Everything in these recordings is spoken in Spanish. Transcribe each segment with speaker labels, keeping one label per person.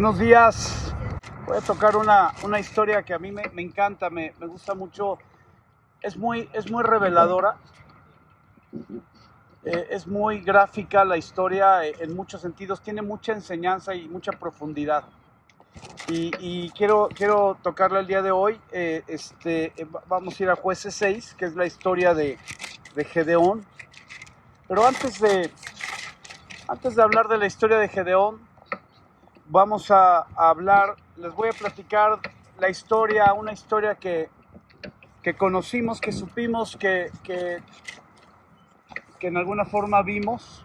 Speaker 1: Buenos días. Voy a tocar una historia que a mí me encanta, me gusta mucho. Es muy reveladora, es muy gráfica la historia en muchos sentidos, tiene mucha enseñanza y mucha profundidad. Y quiero tocarla el día de hoy. Vamos a ir a Jueces 6, que es la historia de Gedeón. Pero antes de hablar de la historia de Gedeón, vamos a hablar, les voy a platicar la historia, una historia que conocimos, que supimos, que en alguna forma vimos.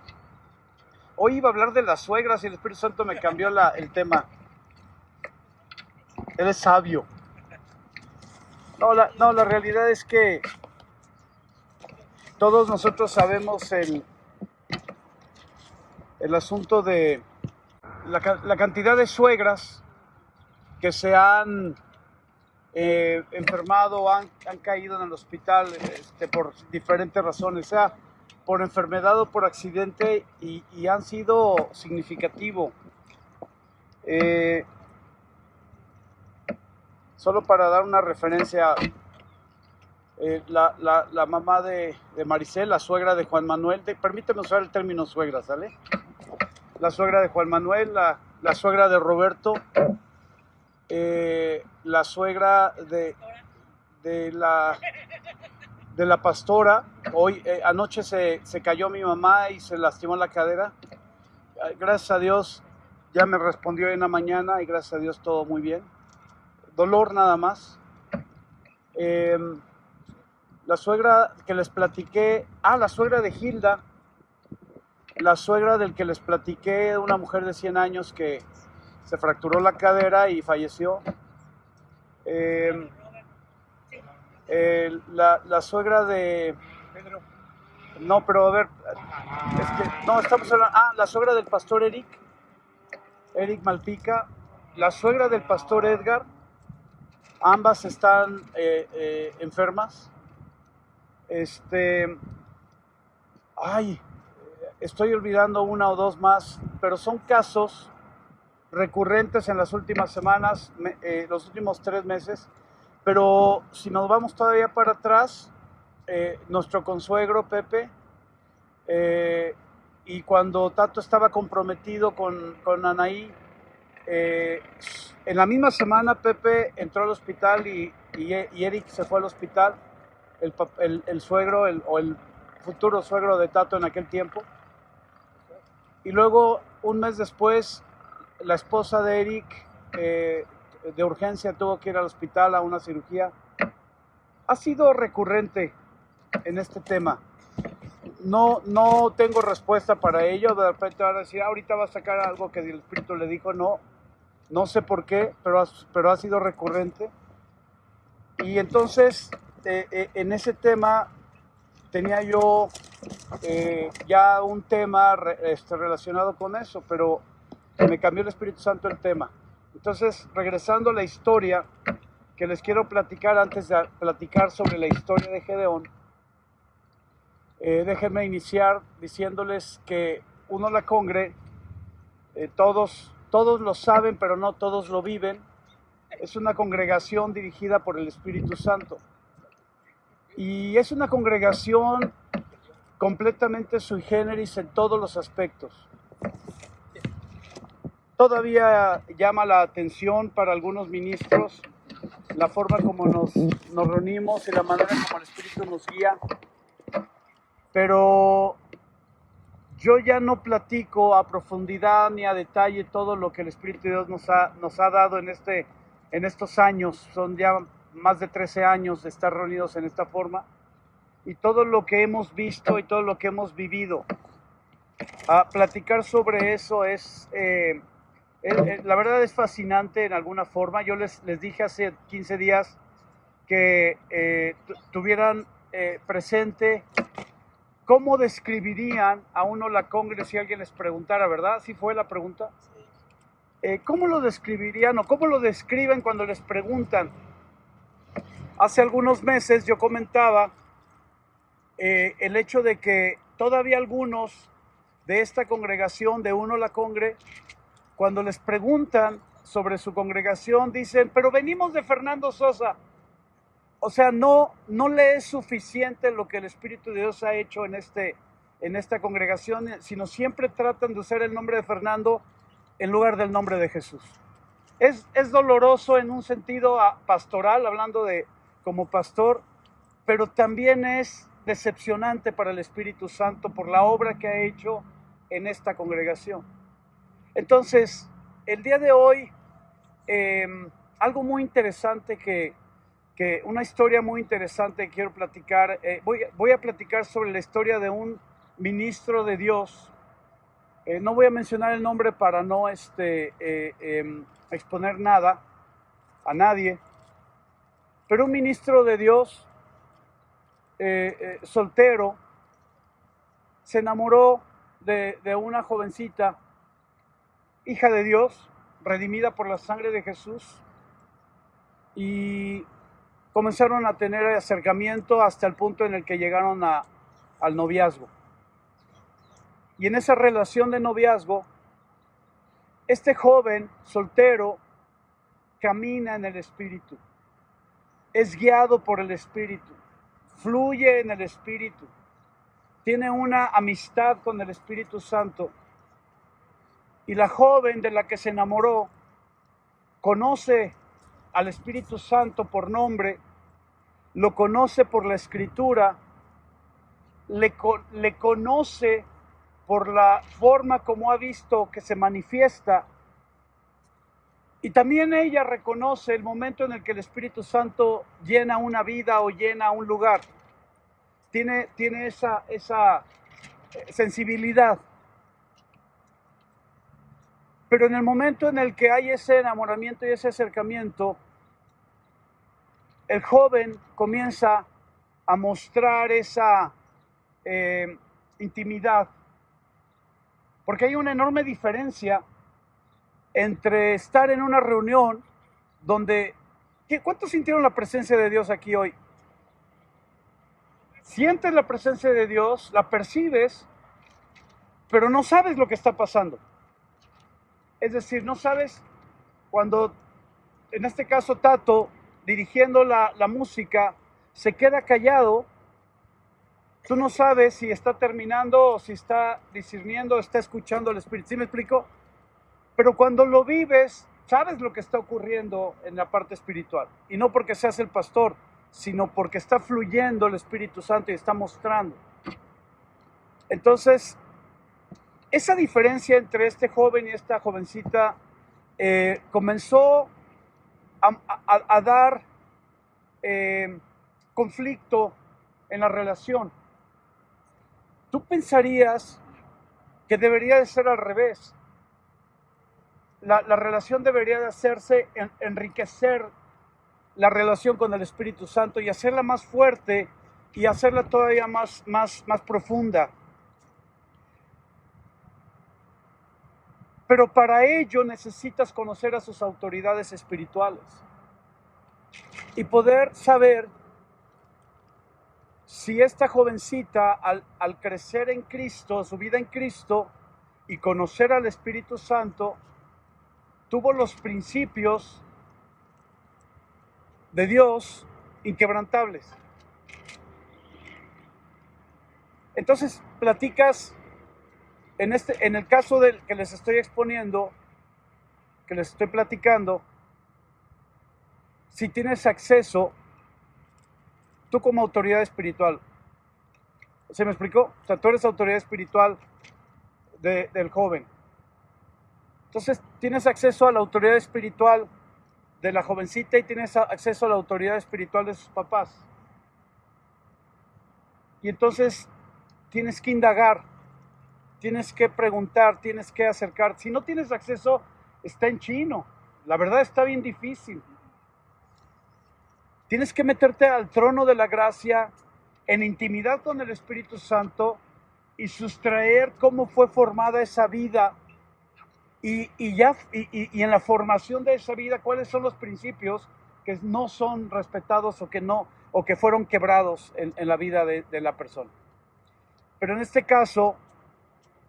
Speaker 1: Hoy iba a hablar de las suegras y el Espíritu Santo me cambió el tema. Él es sabio. No, la realidad es que todos nosotros sabemos el asunto de la cantidad de suegras que se han enfermado, han caído en el hospital por diferentes razones, sea por enfermedad o por accidente, y han sido significativo. Solo para dar una referencia, la mamá de Maricel, la suegra de Juan Manuel, permíteme usar el término suegra, ¿sale? La suegra de Juan Manuel, la suegra de Roberto, la suegra de la pastora. Hoy, anoche se cayó mi mamá y se lastimó la cadera. Gracias a Dios ya me respondió en la mañana y gracias a Dios todo muy bien. Dolor nada más. La suegra que les platiqué, la suegra de Hilda, la suegra del que les platiqué, una mujer de 100 años que se fracturó la cadera y falleció. La suegra de Pedro. No, pero a ver, no, estamos hablando, la suegra del pastor Eric Malpica, la suegra del pastor Edgar, ambas están enfermas. Estoy olvidando una o dos más, pero son casos recurrentes en las últimas semanas, los últimos 3 meses. Pero si nos vamos todavía para atrás, nuestro consuegro Pepe, y cuando Tato estaba comprometido con Anaí, en la misma semana Pepe entró al hospital y Eric se fue al hospital, el suegro, o el futuro suegro de Tato en aquel tiempo. Y luego, un mes después, la esposa de Eric de urgencia tuvo que ir al hospital a una cirugía. Ha sido recurrente en este tema. No tengo respuesta para ello. De repente van a decir, ahorita va a sacar algo que el Espíritu le dijo. No sé por qué, pero ha sido recurrente. Y entonces, en ese tema, tenía yo ya un tema relacionado con eso, pero me cambió el Espíritu Santo el tema. Entonces, regresando a la historia que les quiero platicar, antes de platicar sobre la historia de Gedeón, déjenme iniciar diciéndoles que Uno La Congre, todos lo saben, pero no todos lo viven. Es una congregación dirigida por el Espíritu Santo. Y es una congregación completamente sui generis en todos los aspectos. Todavía llama la atención para algunos ministros la forma como nos reunimos y la manera como el Espíritu nos guía. Pero yo ya no platico a profundidad ni a detalle todo lo que el Espíritu de Dios nos ha dado en estos años. Son ya más de 13 años de estar reunidos en esta forma. Y todo lo que hemos visto y todo lo que hemos vivido. Platicar sobre eso la verdad es fascinante en alguna forma. Yo les dije hace 15 días que tuvieran presente cómo describirían a Uno La Congre si alguien les preguntara, ¿verdad? ¿Sí fue la pregunta? ¿Cómo lo describirían o cómo lo describen cuando les preguntan? Hace algunos meses yo comentaba el hecho de que todavía algunos de esta congregación de Uno La Congre cuando les preguntan sobre su congregación, dicen, pero venimos de Fernando Sosa. O sea, no le es suficiente lo que el Espíritu de Dios ha hecho en esta congregación, sino siempre tratan de usar el nombre de Fernando en lugar del nombre de Jesús. Es doloroso en un sentido pastoral, hablando de como pastor, pero también es decepcionante para el Espíritu Santo por la obra que ha hecho en esta congregación. Entonces, el día de hoy, algo muy interesante una historia muy interesante que quiero platicar. Voy a platicar sobre la historia de un ministro de Dios. No voy a mencionar el nombre para no exponer nada a nadie, pero un ministro de Dios soltero se enamoró de una jovencita, hija de Dios, redimida por la sangre de Jesús, y comenzaron a tener acercamiento hasta el punto en el que llegaron al noviazgo. Y en esa relación de noviazgo, este joven soltero camina en el Espíritu, es guiado por el Espíritu, fluye en el Espíritu, tiene una amistad con el Espíritu Santo. Y la joven de la que se enamoró conoce al Espíritu Santo por nombre, lo conoce por la Escritura, le conoce por la forma como ha visto que se manifiesta, y también ella reconoce el momento en el que el Espíritu Santo llena una vida o llena un lugar. Tiene esa sensibilidad. Pero en el momento en el que hay ese enamoramiento y ese acercamiento, el joven comienza a mostrar esa intimidad. Porque hay una enorme diferencia entre estar en una reunión donde... ¿Cuántos sintieron la presencia de Dios aquí hoy? Sientes la presencia de Dios, la percibes, pero no sabes lo que está pasando. Es decir, no sabes cuando, en este caso Tato, dirigiendo la música, se queda callado. Tú no sabes si está terminando o si está discerniendo o está escuchando al Espíritu. ¿Sí me explico? Pero cuando lo vives, sabes lo que está ocurriendo en la parte espiritual. Y no porque seas el pastor, sino porque está fluyendo el Espíritu Santo y está mostrando. Entonces, esa diferencia entre este joven y esta jovencita comenzó a dar conflicto en la relación. Tú pensarías que debería de ser al revés. La relación debería de hacerse, enriquecer la relación con el Espíritu Santo y hacerla más fuerte y hacerla todavía más profunda. Pero para ello necesitas conocer a sus autoridades espirituales y poder saber si esta jovencita al crecer en Cristo, su vida en Cristo y conocer al Espíritu Santo, tuvo los principios de Dios inquebrantables. Entonces platicas, en el caso del que les estoy exponiendo, que les estoy platicando, si tienes acceso, tú como autoridad espiritual, ¿se me explicó? O sea, tú eres autoridad espiritual del joven. Entonces tienes acceso a la autoridad espiritual de la jovencita y tienes acceso a la autoridad espiritual de sus papás. Y entonces tienes que indagar, tienes que preguntar, tienes que acercar. Si no tienes acceso, está en chino. La verdad está bien difícil. Tienes que meterte al trono de la gracia en intimidad con el Espíritu Santo y sustraer cómo fue formada esa vida y en la formación de esa vida cuáles son los principios que no son respetados o que fueron quebrados en la vida de la persona. Pero en este caso,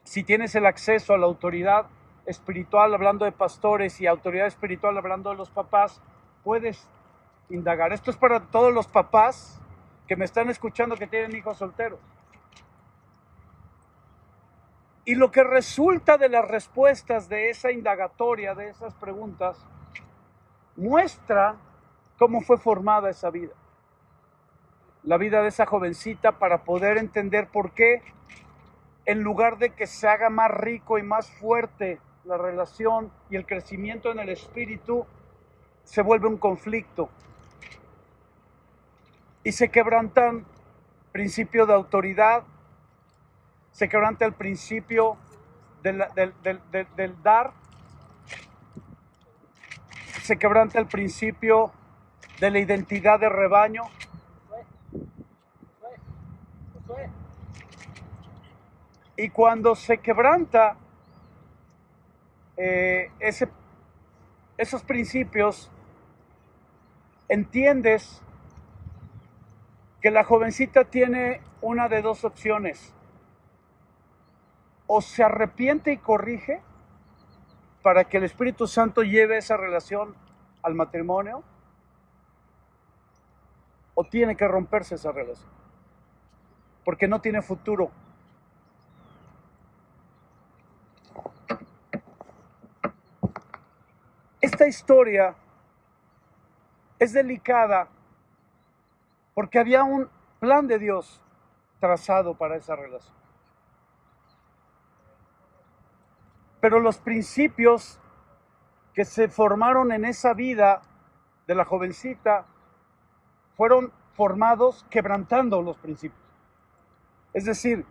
Speaker 1: si tienes el acceso a la autoridad espiritual hablando de pastores y autoridad espiritual hablando de los papás, puedes indagar. Esto es para todos los papás que me están escuchando que tienen hijos solteros. Y lo que resulta de las respuestas de esa indagatoria, de esas preguntas, muestra cómo fue formada esa vida. La vida de esa jovencita, para poder entender por qué, en lugar de que se haga más rico y más fuerte la relación y el crecimiento en el espíritu, se vuelve un conflicto. Y se quebrantan principio de autoridad, se quebranta el principio del dar, se quebranta el principio de la identidad de rebaño. Y cuando se quebranta esos principios, entiendes que la jovencita tiene una de dos opciones: o se arrepiente y corrige para que el Espíritu Santo lleve esa relación al matrimonio, o tiene que romperse esa relación, porque no tiene futuro. Esta historia es delicada porque había un plan de Dios trazado para esa relación. Pero los principios que se formaron en esa vida de la jovencita fueron formados quebrantando los principios. Es decir,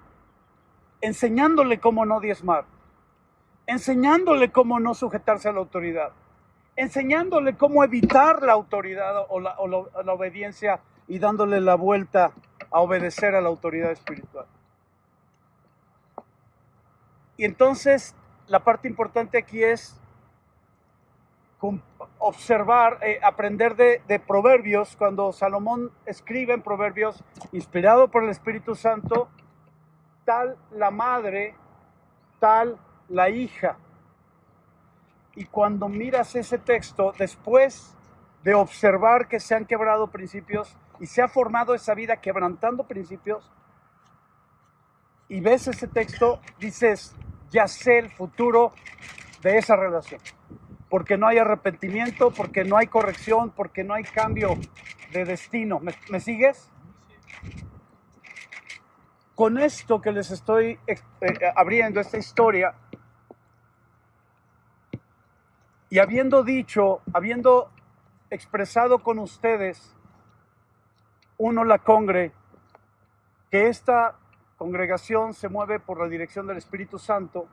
Speaker 1: enseñándole cómo no diezmar, enseñándole cómo no sujetarse a la autoridad, enseñándole cómo evitar la autoridad o la obediencia y dándole la vuelta a obedecer a la autoridad espiritual. Y entonces la parte importante aquí es observar, aprender de Proverbios. Cuando Salomón escribe en Proverbios, inspirado por el Espíritu Santo, tal la madre, tal la hija. Y cuando miras ese texto, después de observar que se han quebrado principios y se ha formado esa vida quebrantando principios, y ves ese texto, dices, ya sé el futuro de esa relación. Porque no hay arrepentimiento, porque no hay corrección, porque no hay cambio de destino. ¿Me sigues? Con esto que les estoy abriendo, esta historia, y habiendo expresado con ustedes, uno la congre, que esta congregación se mueve por la dirección del Espíritu Santo,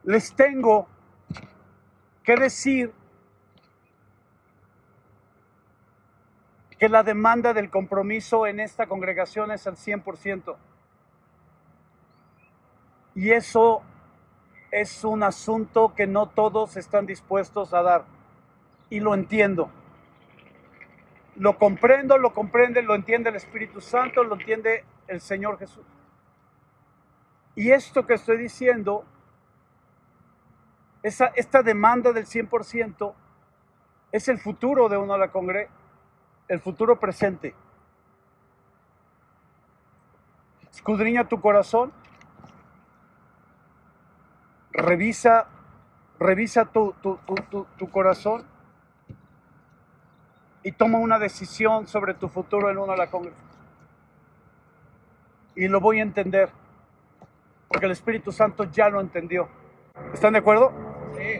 Speaker 1: les tengo que decir que la demanda del compromiso en esta congregación es al 100%. Y eso es un asunto que no todos están dispuestos a dar. Y lo entiendo. Lo comprendo, lo comprende, lo entiende el Espíritu Santo, lo entiende el Señor Jesús. Y esto que estoy diciendo, esta demanda del 100%, es el futuro de uno la congre, el futuro presente. Escudriña tu corazón, revisa tu corazón y toma una decisión sobre tu futuro en uno la congre. Y lo voy a entender, porque el Espíritu Santo ya lo entendió. ¿Están de acuerdo? Sí.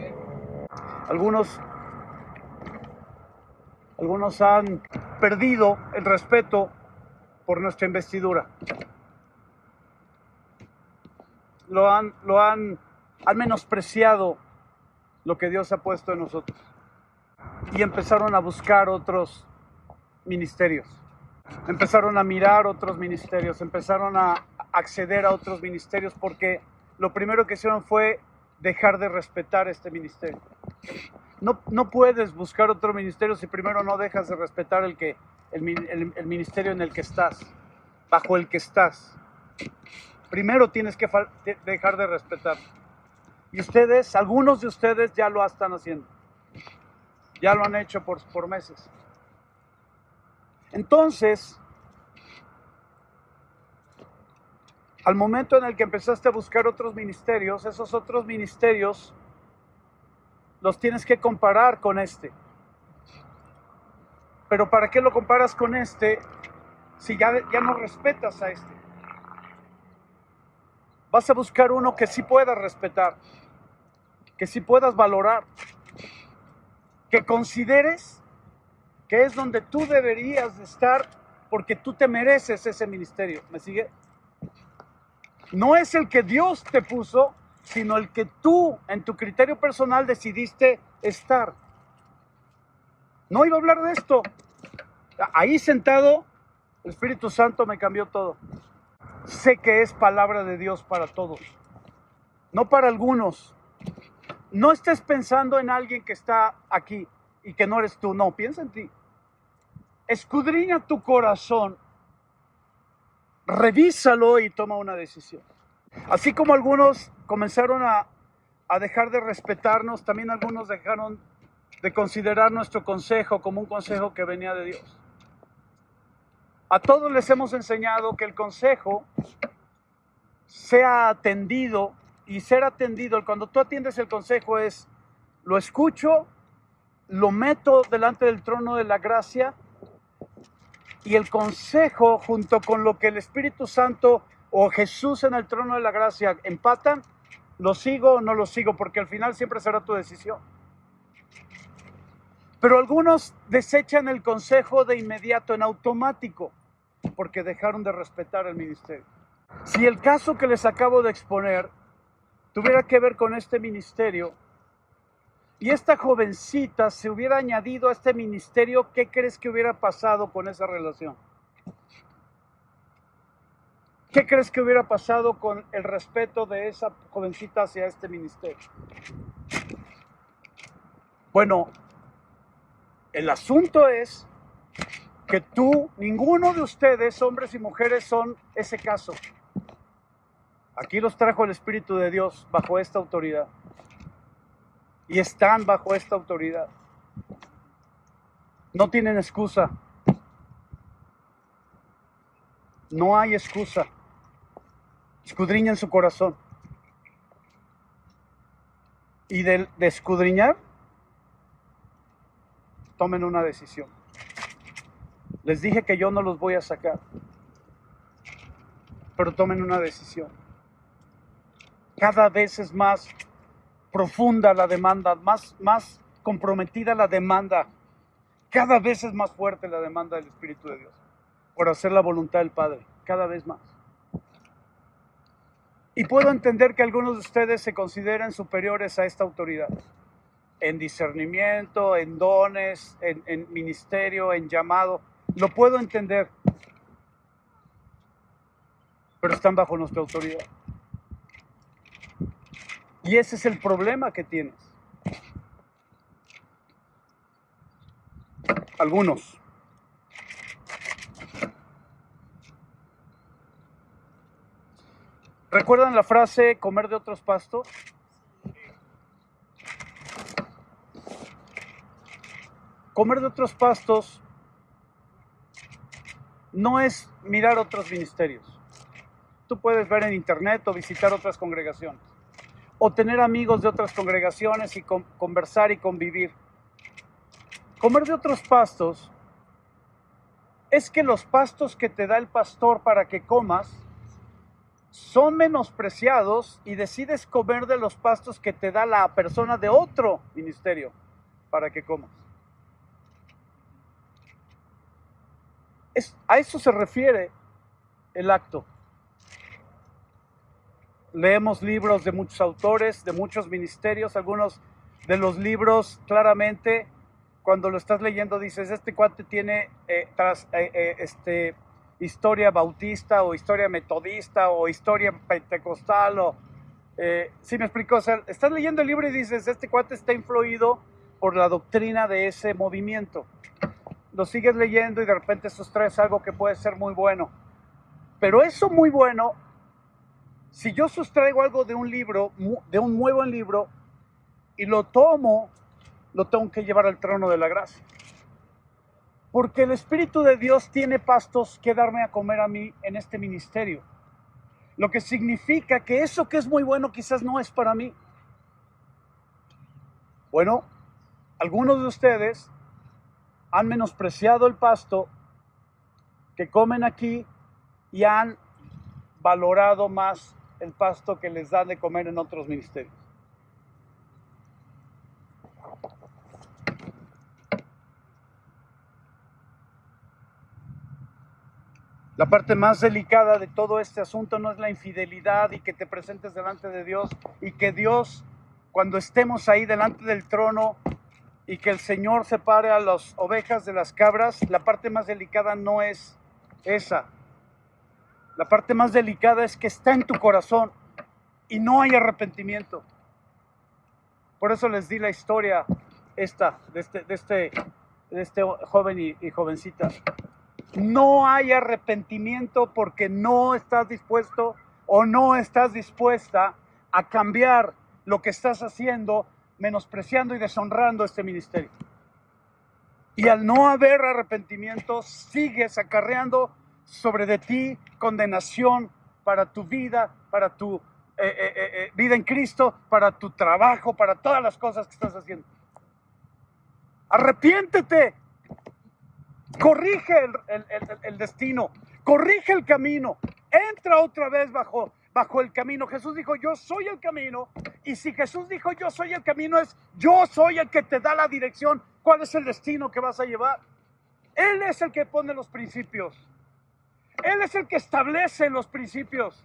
Speaker 1: Algunos han perdido el respeto por nuestra investidura. Han menospreciado lo que Dios ha puesto en nosotros. Y empezaron a buscar otros ministerios. Empezaron a mirar otros ministerios. Empezaron a acceder a otros ministerios porque lo primero que hicieron fue dejar de respetar este ministerio. No puedes buscar otro ministerio si primero no dejas de respetar el ministerio en el que estás, bajo el que estás. Primero tienes que dejar de respetar. Y ustedes, algunos de ustedes ya lo están haciendo. Ya lo han hecho por meses. Entonces, al momento en el que empezaste a buscar otros ministerios, esos otros ministerios los tienes que comparar con este. Pero ¿para qué lo comparas con este si ya no respetas a este? Vas a buscar uno que sí puedas respetar, que sí puedas valorar, que consideres que es donde tú deberías de estar porque tú te mereces ese ministerio. ¿Me sigue? No es el que Dios te puso, sino el que tú, en tu criterio personal, decidiste estar. No iba a hablar de esto. Ahí sentado, el Espíritu Santo me cambió todo. Sé que es palabra de Dios para todos, no para algunos. No estés pensando en alguien que está aquí y que no eres tú. No, piensa en ti. Escudriña tu corazón, revísalo y toma una decisión. Así como algunos comenzaron a dejar de respetarnos, también algunos dejaron de considerar nuestro consejo como un consejo que venía de Dios. A todos les hemos enseñado que el consejo sea atendido, y ser atendido, cuando tú atiendes el consejo es, lo escucho, lo meto delante del trono de la gracia, y el consejo junto con lo que el Espíritu Santo o Jesús en el trono de la gracia empatan, lo sigo o no lo sigo, porque al final siempre será tu decisión. Pero algunos desechan el consejo de inmediato, en automático, porque dejaron de respetar el ministerio. Si el caso que les acabo de exponer tuviera que ver con este ministerio, y esta jovencita se hubiera añadido a este ministerio, ¿qué crees que hubiera pasado con esa relación? ¿Qué crees que hubiera pasado con el respeto de esa jovencita hacia este ministerio? Bueno, el asunto es que tú, ninguno de ustedes, hombres y mujeres, son ese caso. Aquí los trajo el Espíritu de Dios bajo esta autoridad. Y están bajo esta autoridad. No tienen excusa. No hay excusa. Escudriñen su corazón. Y de escudriñar, tomen una decisión. Les dije que yo no los voy a sacar, pero tomen una decisión. Cada vez es más profunda la demanda, más comprometida la demanda. Cada vez es más fuerte la demanda del Espíritu de Dios por hacer la voluntad del Padre, cada vez más. Y puedo entender que algunos de ustedes se consideren superiores a esta autoridad, en discernimiento, en dones, en ministerio, en llamado. Lo puedo entender, pero están bajo nuestra autoridad. Y ese es el problema que tienes. Algunos. ¿Recuerdan la frase comer de otros pastos? Comer de otros pastos no es mirar otros ministerios. Tú puedes ver en internet o visitar otras congregaciones, o tener amigos de otras congregaciones y conversar y convivir. Comer de otros pastos es que los pastos que te da el pastor para que comas son menospreciados y decides comer de los pastos que te da la persona de otro ministerio para que comas. A eso se refiere el acto. Leemos libros de muchos autores, de muchos ministerios. Algunos de los libros, claramente, cuando lo estás leyendo, dices, este cuate tiene historia bautista, o historia metodista, o historia pentecostal, o... ¿sí me explico? O sea, estás leyendo el libro y dices, este cuate está influido por la doctrina de ese movimiento. Lo sigues leyendo y de repente sustraes algo que puede ser muy bueno. Pero eso muy bueno Si yo sustraigo algo de un libro, de un muy buen libro, y lo tomo, lo tengo que llevar al trono de la gracia. Porque el Espíritu de Dios tiene pastos que darme a comer a mí en este ministerio. Lo que significa que eso que es muy bueno quizás no es para mí. Bueno, algunos de ustedes han menospreciado el pasto que comen aquí y han valorado más el pasto que les dan de comer en otros ministerios. La parte más delicada de todo este asunto no es la infidelidad y que te presentes delante de Dios y que Dios, cuando estemos ahí delante del trono y que el Señor separe a las ovejas de las cabras, la parte más delicada no es esa. La parte más delicada es que está en tu corazón y no hay arrepentimiento. Por eso les di la historia esta de este joven y jovencita. No hay arrepentimiento porque no estás dispuesto o no estás dispuesta a cambiar lo que estás haciendo, menospreciando y deshonrando este ministerio. Y al no haber arrepentimiento, sigues acarreando sobre de ti condenación para tu vida, para tu vida en Cristo, para tu trabajo, para todas las cosas que estás haciendo. Arrepiéntete. Corrige el destino, corrige el camino, entra otra vez bajo el camino. Jesús dijo, yo soy el camino, y si Jesús dijo, yo soy el camino, es yo soy el que te da la dirección. ¿Cuál es el destino que vas a llevar? Él es el que pone los principios, Él es el que establece los principios,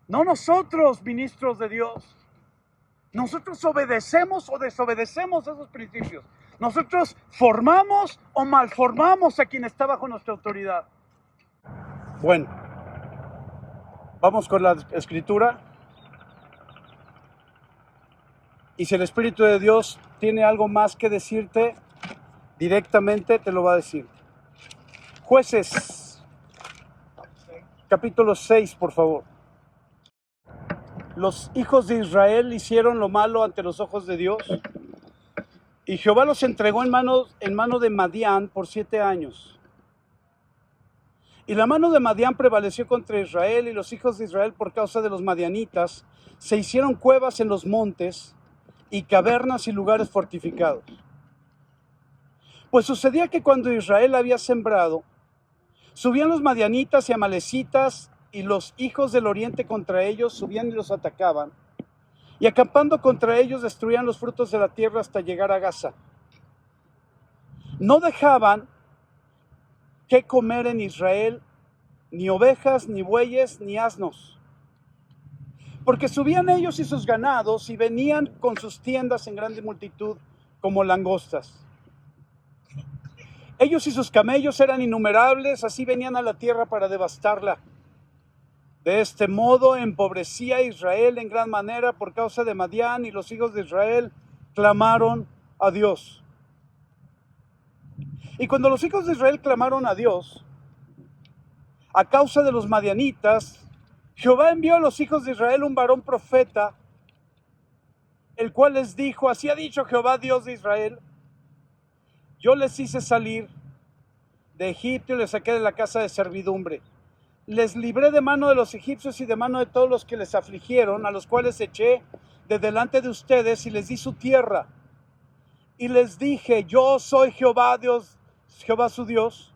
Speaker 1: no nosotros, ministros de Dios. Nosotros obedecemos o desobedecemos esos principios. Nosotros formamos o malformamos a quien está bajo nuestra autoridad. Bueno, vamos con la escritura. Y si el Espíritu de Dios tiene algo más que decirte, directamente te lo va a decir. Jueces, capítulo 6, por favor. Los hijos de Israel hicieron lo malo ante los ojos de Dios, y Jehová los entregó en mano de Madián por 7 años. Y la mano de Madián prevaleció contra Israel, y los hijos de Israel, por causa de los madianitas, se hicieron cuevas en los montes y cavernas y lugares fortificados. Pues sucedía que cuando Israel había sembrado, subían los madianitas y amalecitas, y los hijos del oriente contra ellos subían y los atacaban, y acampando contra ellos destruían los frutos de la tierra hasta llegar a Gaza. No dejaban que comer en Israel ni ovejas, ni bueyes, ni asnos, porque subían ellos y sus ganados y venían con sus tiendas en grande multitud como langostas. Ellos y sus camellos eran innumerables, así venían a la tierra para devastarla. De este modo empobrecía a Israel en gran manera por causa de Madián, y los hijos de Israel clamaron a Dios. Y cuando los hijos de Israel clamaron a Dios, a causa de los madianitas, Jehová envió a los hijos de Israel un varón profeta, el cual les dijo, así ha dicho Jehová, Dios de Israel, yo les hice salir de Egipto y les saqué de la casa de servidumbre. Les libré de mano de los egipcios y de mano de todos los que les afligieron, a los cuales eché de delante de ustedes y les di su tierra. Y les dije, yo soy Jehová, Dios, Jehová su Dios.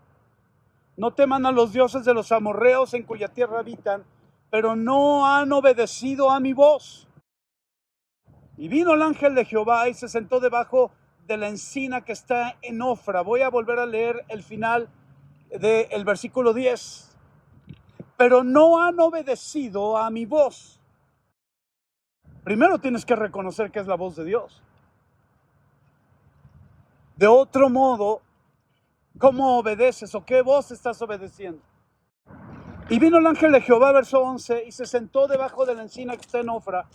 Speaker 1: No teman a los dioses de los amorreos en cuya tierra habitan, pero no han obedecido a mi voz. Y vino el ángel de Jehová y se sentó debajo de la encina que está en Ofra. Voy a volver a leer el final del versículo 10. Pero no han obedecido a mi voz. Primero tienes que reconocer que es la voz de Dios. De otro modo, ¿cómo obedeces o qué voz estás obedeciendo? Y vino el ángel de Jehová, verso 11, y se sentó debajo de la encina que está en Ofra,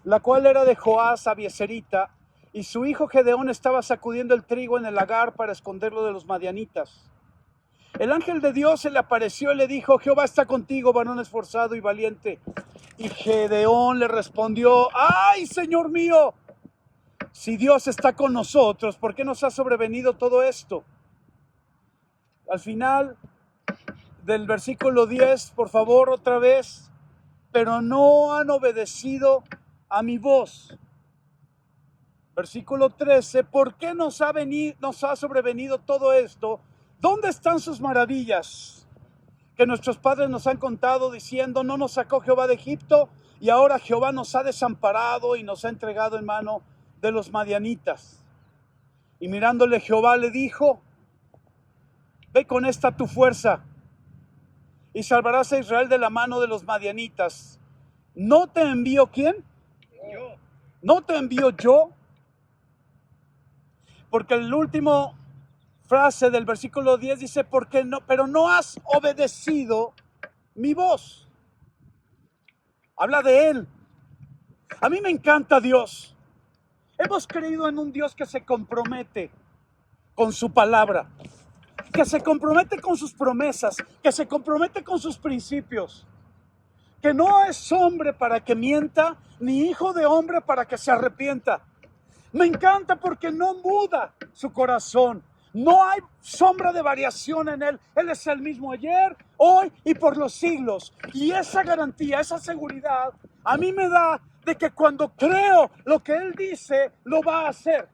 Speaker 1: la cual era de Joás Abieserita, y su hijo Gedeón estaba sacudiendo el trigo en el lagar para esconderlo de los madianitas. El ángel de Dios se le apareció y le dijo: Jehová está contigo, varón esforzado y valiente. Y Gedeón le respondió: ¡ay, Señor mío! Si Dios está con nosotros, ¿por qué nos ha sobrevenido todo esto? Al final del versículo 10, por favor, otra vez. Pero no han obedecido a mi voz. Versículo 13, ¿por qué nos ha sobrevenido todo esto? ¿Dónde están sus maravillas que nuestros padres nos han contado diciendo: no nos sacó Jehová de Egipto, y ahora Jehová nos ha desamparado y nos ha entregado en mano de los madianitas? Y mirándole Jehová le dijo: ve con esta tu fuerza y salvarás a Israel de la mano de los madianitas. ¿No te envío quién? Yo. ¿No te envío yo? Porque el último frase del versículo 10 dice: porque no, pero no has obedecido mi voz. Habla de él. A mí me encanta Dios. Hemos creído en un Dios que se compromete con su palabra, que se compromete con sus promesas, que se compromete con sus principios, que no es hombre para que mienta, ni hijo de hombre para que se arrepienta. Me encanta porque no muda su corazón. No hay sombra de variación en él. Él es el mismo ayer, hoy y por los siglos. Y esa garantía, esa seguridad, a mí me da de que cuando creo lo que él dice, lo va a hacer.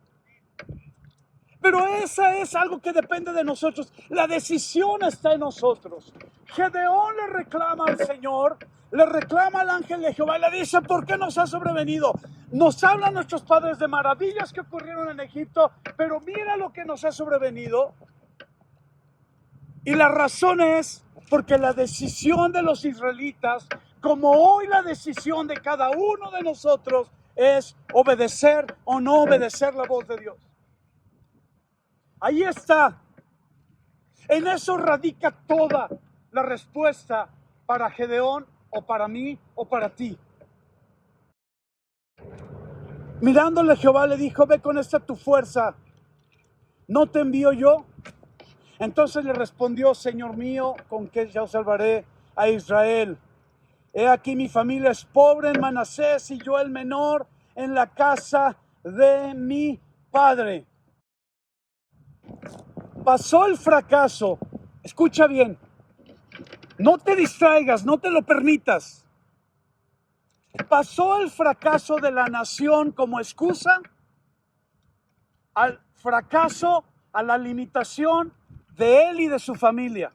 Speaker 1: Pero esa es algo que depende de nosotros. La decisión está en nosotros. Gedeón le reclama al Señor, le reclama al ángel de Jehová y le dice: ¿por qué nos ha sobrevenido? Nos hablan nuestros padres de maravillas que ocurrieron en Egipto, pero mira lo que nos ha sobrevenido. Y la razón es porque la decisión de los israelitas, como hoy la decisión de cada uno de nosotros, es obedecer o no obedecer la voz de Dios. Ahí está. En eso radica toda la respuesta para Gedeón, o para mí, o para ti. Mirándole Jehová le dijo: ve con esta tu fuerza, ¿no te envío yo? Entonces le respondió: Señor mío, ¿con qué yo salvaré a Israel? He aquí mi familia es pobre en Manasés, y yo el menor en la casa de mi padre. Pasó el fracaso. Escucha bien. No te distraigas, no te lo permitas. Pasó el fracaso de la nación como excusa al fracaso, a la limitación de él y de su familia.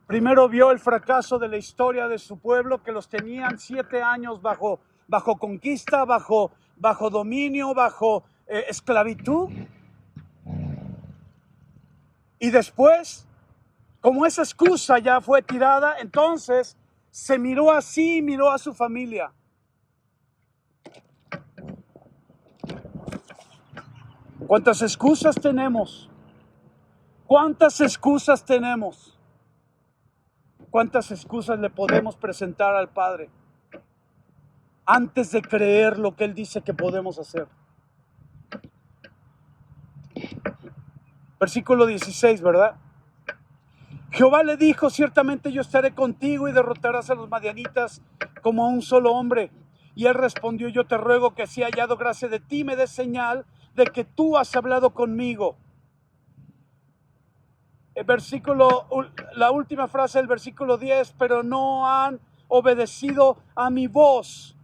Speaker 1: Primero vio el fracaso de la historia de su pueblo, que los tenían 7 años bajo conquista, bajo dominio, bajo esclavitud. Y después, como esa excusa ya fue tirada, entonces se miró a sí, miró a su familia. ¿Cuántas excusas tenemos? ¿Cuántas excusas tenemos? ¿Cuántas excusas le podemos presentar al Padre antes de creer lo que Él dice que podemos hacer? Versículo 16, ¿verdad? Jehová le dijo: ciertamente yo estaré contigo y derrotarás a los madianitas como a un solo hombre. Y él respondió: yo te ruego que si he hallado gracia de ti, me des señal de que tú has hablado conmigo. La última frase del versículo 10, pero no han obedecido a mi voz.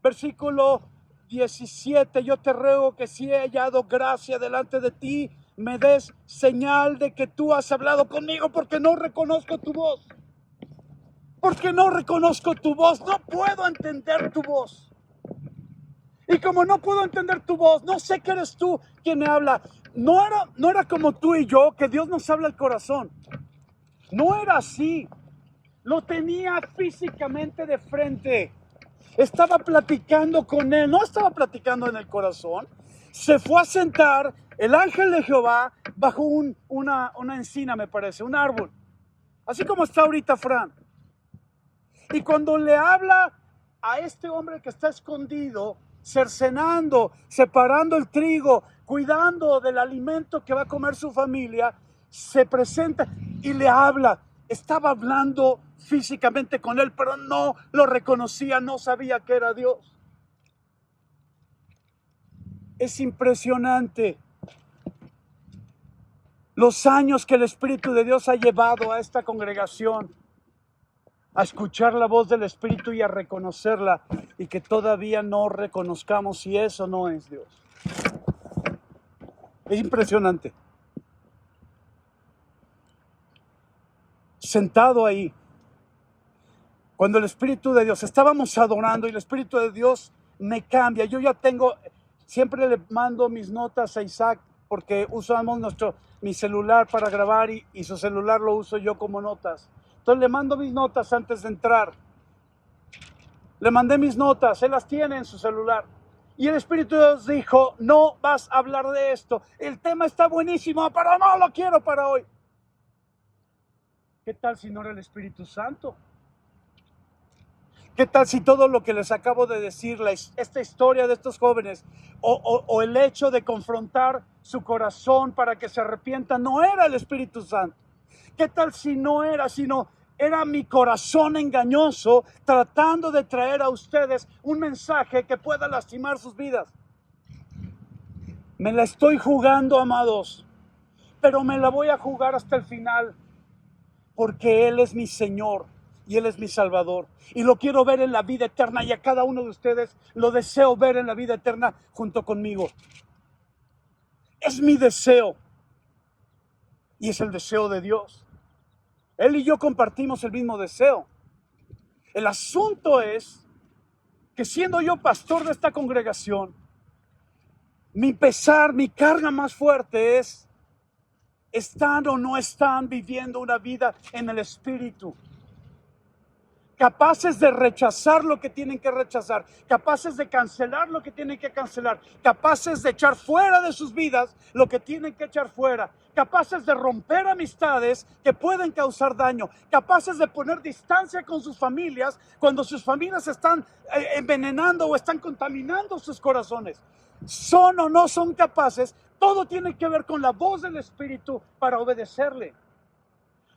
Speaker 1: Versículo 17, yo te ruego que si he hallado gracia delante de ti, me des señal de que tú has hablado conmigo, porque no reconozco tu voz. Porque no reconozco tu voz, no puedo entender tu voz. Y como no puedo entender tu voz, no sé que eres tú quien me habla. No era como tú y yo, que Dios nos habla al corazón. No era así. Lo tenía físicamente de frente. Estaba platicando con él, no estaba platicando en el corazón. Se fue a sentar el ángel de Jehová bajo una encina, me parece, un árbol. Así como está ahorita Fran. Y cuando le habla a este hombre que está escondido, cercenando, separando el trigo, cuidando del alimento que va a comer su familia, se presenta y le habla. Estaba hablando físicamente con él, pero no lo reconocía, no sabía que era Dios. Es impresionante los años que el Espíritu de Dios ha llevado a esta congregación a escuchar la voz del Espíritu y a reconocerla, y que todavía no reconozcamos si eso no es Dios. Es impresionante. Sentado ahí, cuando el Espíritu de Dios, estábamos adorando y el Espíritu de Dios me cambia. Yo ya tengo, siempre le mando mis notas a Isaac porque usamos mi celular para grabar y su celular lo uso yo como notas. Entonces le mando mis notas antes de entrar. Le mandé mis notas, él las tiene en su celular. Y el Espíritu de Dios dijo, no vas a hablar de esto. El tema está buenísimo, pero no lo quiero para hoy. ¿Qué tal si no era el Espíritu Santo? ¿Qué tal si todo lo que les acabo de decir, esta historia de estos jóvenes, o el hecho de confrontar su corazón para que se arrepientan, no era el Espíritu Santo? ¿Qué tal si no era, sino era mi corazón engañoso tratando de traer a ustedes un mensaje que pueda lastimar sus vidas? Me la estoy jugando, amados, pero me la voy a jugar hasta el final, porque Él es mi Señor y Él es mi Salvador, y lo quiero ver en la vida eterna, y a cada uno de ustedes lo deseo ver en la vida eterna junto conmigo. Es mi deseo, y es el deseo de Dios. Él y yo compartimos el mismo deseo. El asunto es que, siendo yo pastor de esta congregación, mi pesar, mi carga más fuerte es: ¿están o no están viviendo una vida en el Espíritu? Capaces de rechazar lo que tienen que rechazar, capaces de cancelar lo que tienen que cancelar, capaces de echar fuera de sus vidas lo que tienen que echar fuera, capaces de romper amistades que pueden causar daño, capaces de poner distancia con sus familias cuando sus familias están envenenando o están contaminando sus corazones. ¿Son o no son capaces? Todo tiene que ver con la voz del Espíritu para obedecerle.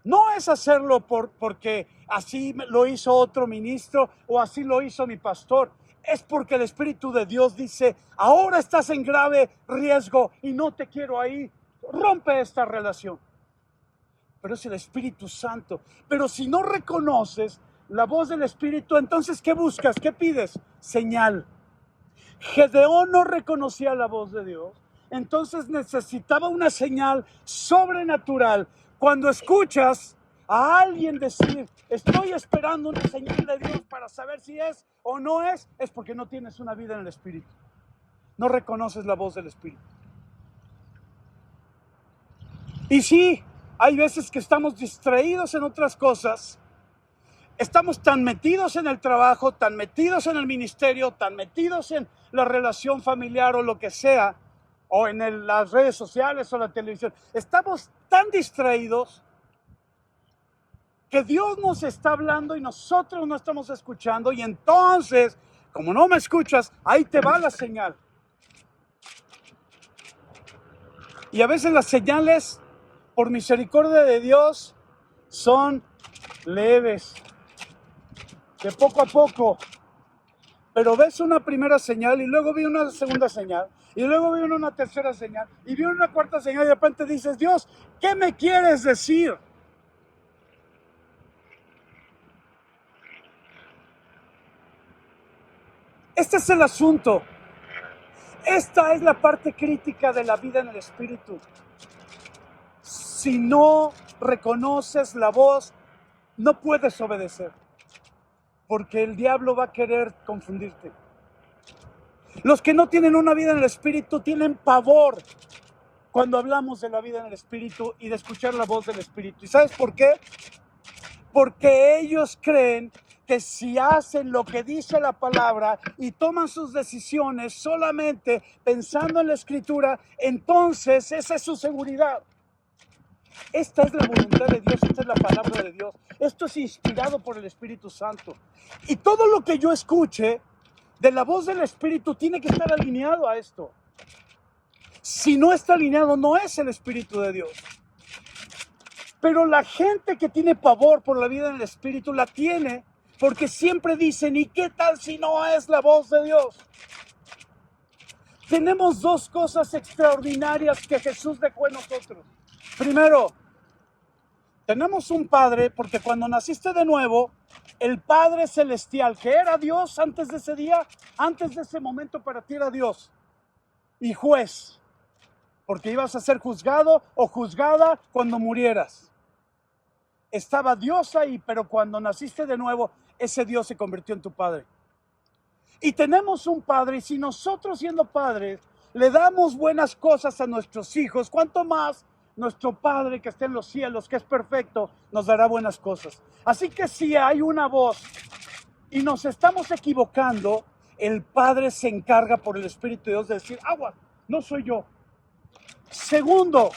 Speaker 1: No es hacerlo porque así lo hizo otro ministro o así lo hizo mi pastor. Es porque el Espíritu de Dios dice: ahora estás en grave riesgo y no te quiero ahí. Rompe esta relación. Pero es el Espíritu Santo. Pero si no reconoces la voz del Espíritu, entonces ¿qué buscas? ¿Qué pides? Señal. Gedeón no reconocía la voz de Dios, entonces necesitaba una señal sobrenatural. Cuando escuchas a alguien decir: estoy esperando una señal de Dios para saber si es o no es porque no tienes una vida en el Espíritu. No reconoces la voz del Espíritu. Y sí, hay veces que estamos distraídos en otras cosas. Estamos tan metidos en el trabajo, tan metidos en el ministerio, tan metidos en la relación familiar o lo que sea, o en las redes sociales o la televisión. Estamos tan distraídos que Dios nos está hablando y nosotros no estamos escuchando, y entonces, como no me escuchas, ahí te va la señal. Y a veces las señales, por misericordia de Dios, son leves, de poco a poco. Pero ves una primera señal y luego vi una segunda señal y luego vi una tercera señal y vi una cuarta señal, y de repente dices: Dios, ¿qué me quieres decir? Este es el asunto. Esta es la parte crítica de la vida en el Espíritu. Si no reconoces la voz, no puedes obedecer, porque el diablo va a querer confundirte. Los que no tienen una vida en el Espíritu tienen pavor cuando hablamos de la vida en el Espíritu y de escuchar la voz del Espíritu. ¿Y sabes por qué? Porque ellos creen que si hacen lo que dice la palabra y toman sus decisiones solamente pensando en la Escritura, entonces esa es su seguridad. Esta es la voluntad de Dios, esta es la palabra de Dios. Esto es inspirado por el Espíritu Santo. Y todo lo que yo escuche de la voz del Espíritu tiene que estar alineado a esto. Si no está alineado, no es el Espíritu de Dios. Pero la gente que tiene pavor por la vida en el Espíritu la tiene porque siempre dicen, ¿y qué tal si no es la voz de Dios? Tenemos dos cosas extraordinarias que Jesús dejó en nosotros. Primero, tenemos un Padre, porque cuando naciste de nuevo, el Padre Celestial, que era Dios antes de ese día, antes de ese momento para ti era Dios, y juez, porque ibas a ser juzgado o juzgada cuando murieras. Estaba Dios ahí, pero cuando naciste de nuevo, ese Dios se convirtió en tu Padre. Y tenemos un Padre, y si nosotros siendo padres le damos buenas cosas a nuestros hijos, ¿cuánto más nuestro Padre que está en los cielos, que es perfecto, nos dará buenas cosas? Así que si hay una voz y nos estamos equivocando, el Padre se encarga por el Espíritu de Dios de decir, agua, no soy yo. Segundo,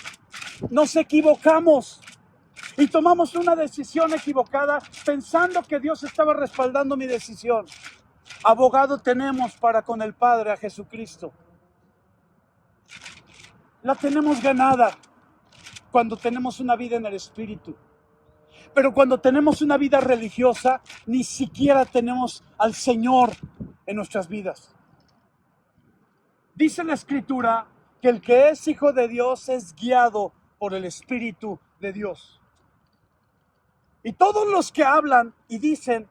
Speaker 1: nos equivocamos y tomamos una decisión equivocada pensando que Dios estaba respaldando mi decisión. Abogado tenemos para con el Padre, a Jesucristo. La tenemos ganada cuando tenemos una vida en el Espíritu. Pero cuando tenemos una vida religiosa, ni siquiera tenemos al Señor en nuestras vidas. Dice la Escritura que el que es hijo de Dios es guiado por el Espíritu de Dios. Y todos los que hablan y dicen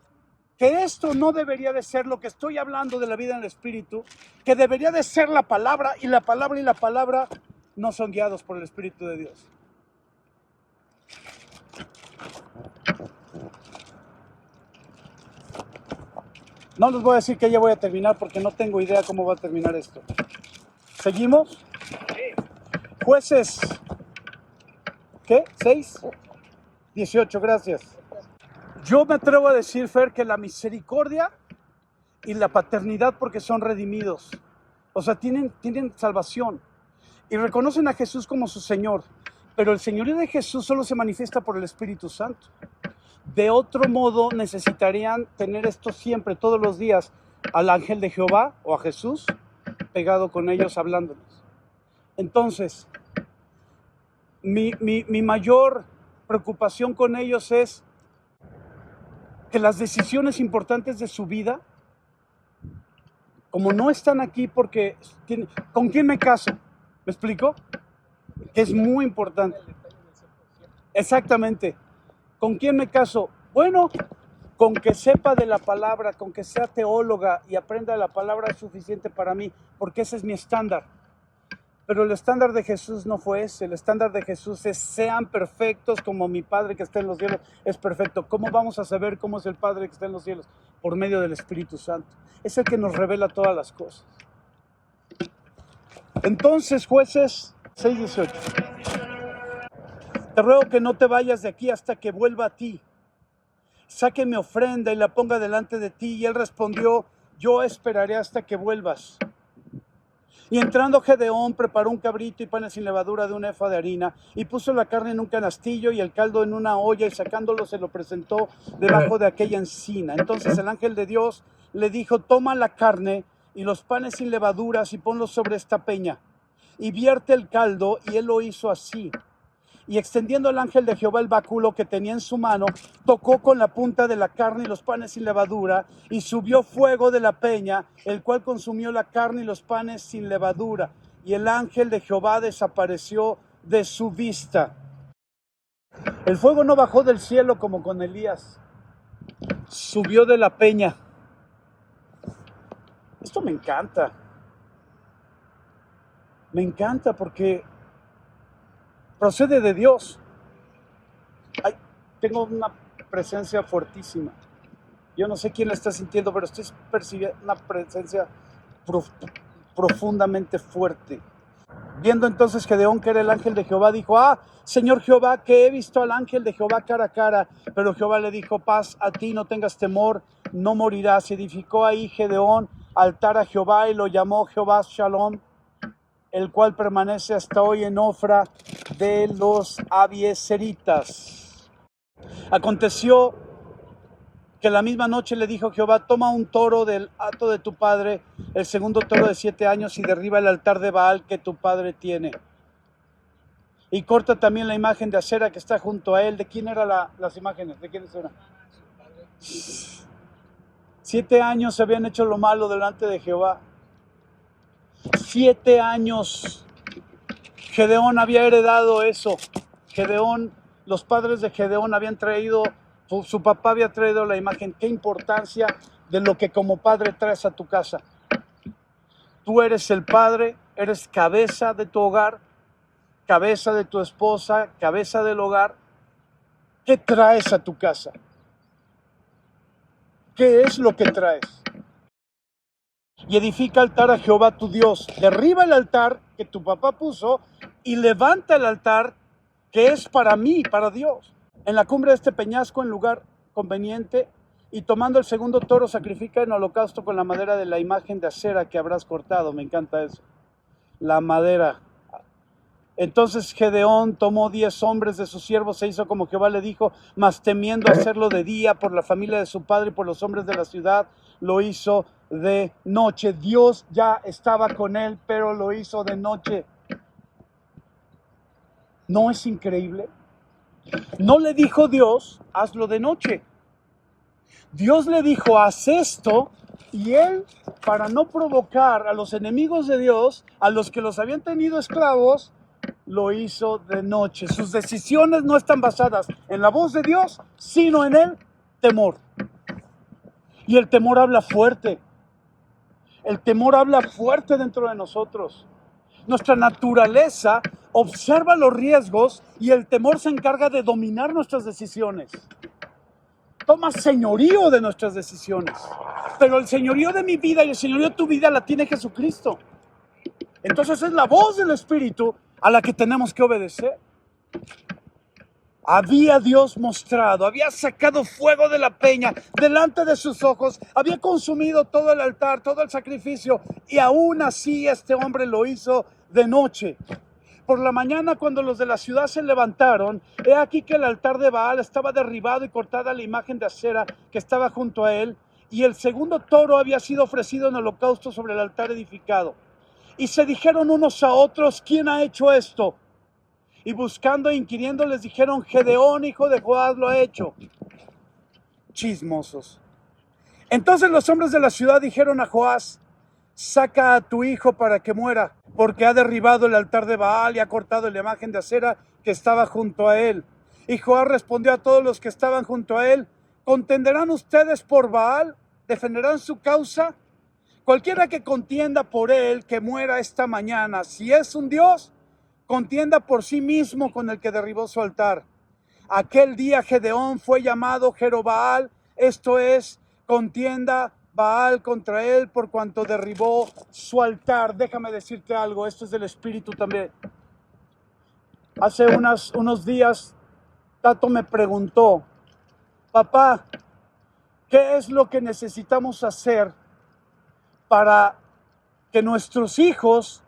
Speaker 1: que esto no debería de ser lo que estoy hablando de la vida en el Espíritu, que debería de ser la palabra, y la palabra, no son guiados por el Espíritu de Dios. No les voy a decir que ya voy a terminar porque no tengo idea cómo va a terminar esto. ¿Seguimos? Jueces, ¿qué? ¿6? 18, gracias. Yo me atrevo a decir, Fer, que la misericordia y la paternidad, porque son redimidos, o sea, tienen salvación y reconocen a Jesús como su Señor, pero el señorío de Jesús solo se manifiesta por el Espíritu Santo. De otro modo necesitarían tener esto siempre, todos los días, al ángel de Jehová o a Jesús pegado con ellos hablándoles. Entonces, mi mayor preocupación con ellos es que las decisiones importantes de su vida, como no están aquí porque ¿con quién me caso? ¿Me explico? Que es muy importante. Exactamente. ¿Con quién me caso? Bueno, con que sepa de la palabra, con que sea teóloga y aprenda de la palabra es suficiente para mí, porque ese es mi estándar. Pero el estándar de Jesús no fue ese. El estándar de Jesús es: sean perfectos como mi Padre que está en los cielos es perfecto. ¿Cómo vamos a saber cómo es el Padre que está en los cielos? Por medio del Espíritu Santo. Es el que nos revela todas las cosas. Entonces, Jueces 6:18. Te ruego que no te vayas de aquí hasta que vuelva a ti. Saque mi ofrenda y la ponga delante de ti. Y él respondió: yo esperaré hasta que vuelvas. Y entrando Gedeón, preparó un cabrito y panes sin levadura de un efa de harina, y puso la carne en un canastillo y el caldo en una olla, y sacándolo se lo presentó debajo de aquella encina. Entonces el ángel de Dios le dijo: toma la carne y los panes sin levaduras y ponlos sobre esta peña, y vierte el caldo. Y él lo hizo así. Y extendiendo el ángel de Jehová el báculo que tenía en su mano, tocó con la punta de la carne y los panes sin levadura, y subió fuego de la peña, el cual consumió la carne y los panes sin levadura. Y el ángel de Jehová desapareció de su vista. El fuego no bajó del cielo como con Elías, subió de la peña. Esto me encanta. Me encanta porque procede de Dios. Ay, tengo una presencia fuertísima. Yo no sé quién la está sintiendo, pero estoy percibiendo una presencia profundamente fuerte. Viendo entonces Gedeón que era el ángel de Jehová, dijo: Señor Jehová, que he visto al ángel de Jehová cara a cara. Pero Jehová le dijo: paz a ti, no tengas temor, no morirás. Edificó ahí Gedeón altar a Jehová y lo llamó Jehová Shalom, el cual permanece hasta hoy en Ofra de los Abiezeritas. Aconteció que la misma noche le dijo Jehová: toma un toro del hato de tu padre, el segundo toro de 7 años, y derriba el altar de Baal que tu padre tiene. Y corta también la imagen de Acera que está junto a él. ¿De quién eran las imágenes? ¿De quiénes eran? 7 años se habían hecho lo malo delante de Jehová. 7 años. Gedeón había heredado eso. Gedeón, los padres de Gedeón habían traído, su papá había traído la imagen. Qué importancia de lo que como padre traes a tu casa. Tú eres el padre, eres cabeza de tu hogar, cabeza de tu esposa, cabeza del hogar. ¿Qué traes a tu casa? ¿Qué es lo que traes? Y edifica altar a Jehová tu Dios. Derriba el altar que tu papá puso y levanta el altar que es para mí, para Dios. En la cumbre de este peñasco, en lugar conveniente, y tomando el segundo toro, sacrifica en holocausto con la madera de la imagen de acera que habrás cortado. Me encanta eso. La madera. Entonces Gedeón tomó 10 hombres de sus siervos, se hizo como Jehová le dijo, mas temiendo hacerlo de día por la familia de su padre y por los hombres de la ciudad, lo hizo de noche. Dios ya estaba con él, pero lo hizo de noche. ¿No es increíble? No le dijo Dios, hazlo de noche. Dios le dijo, haz esto, y él, para no provocar a los enemigos de Dios, a los que los habían tenido esclavos, lo hizo de noche. Sus decisiones no están basadas en la voz de Dios, sino en el temor. Y el temor habla fuerte. El temor habla fuerte dentro de nosotros. Nuestra naturaleza observa los riesgos y el temor se encarga de dominar nuestras decisiones. Toma señorío de nuestras decisiones. Pero el señorío de mi vida y el señorío de tu vida la tiene Jesucristo. Entonces es la voz del Espíritu a la que tenemos que obedecer. Había Dios mostrado, había sacado fuego de la peña delante de sus ojos, había consumido todo el altar, todo el sacrificio, y aún así este hombre lo hizo de noche. Por la mañana, cuando los de la ciudad se levantaron, he aquí que el altar de Baal estaba derribado y cortada la imagen de acera que estaba junto a él, y el segundo toro había sido ofrecido en holocausto sobre el altar edificado. Y se dijeron unos a otros, ¿quién ha hecho esto? Y buscando e inquiriendo les dijeron, Gedeón, hijo de Joás, lo ha hecho. Chismosos. Entonces los hombres de la ciudad dijeron a Joás, saca a tu hijo para que muera, porque ha derribado el altar de Baal y ha cortado la imagen de acera que estaba junto a él. Y Joás respondió a todos los que estaban junto a él, ¿contenderán ustedes por Baal? ¿Defenderán su causa? Cualquiera que contienda por él, que muera esta mañana. Si es un Dios, contienda por sí mismo con el que derribó su altar. Aquel día Gedeón fue llamado Jerobaal, esto es, contienda Baal contra él por cuanto derribó su altar. Déjame decirte algo, esto es del Espíritu también. Hace unos días, Tato me preguntó, papá, ¿qué es lo que necesitamos hacer para que nuestros hijos,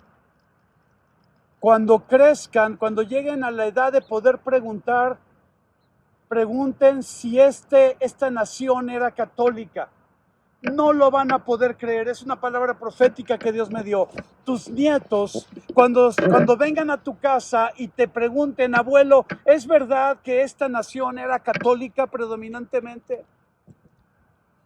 Speaker 1: cuando crezcan, cuando lleguen a la edad de poder preguntar, pregunten si esta nación era católica? No lo van a poder creer, es una palabra profética que Dios me dio. Tus nietos, cuando vengan a tu casa y te pregunten, abuelo, ¿es verdad que esta nación era católica predominantemente?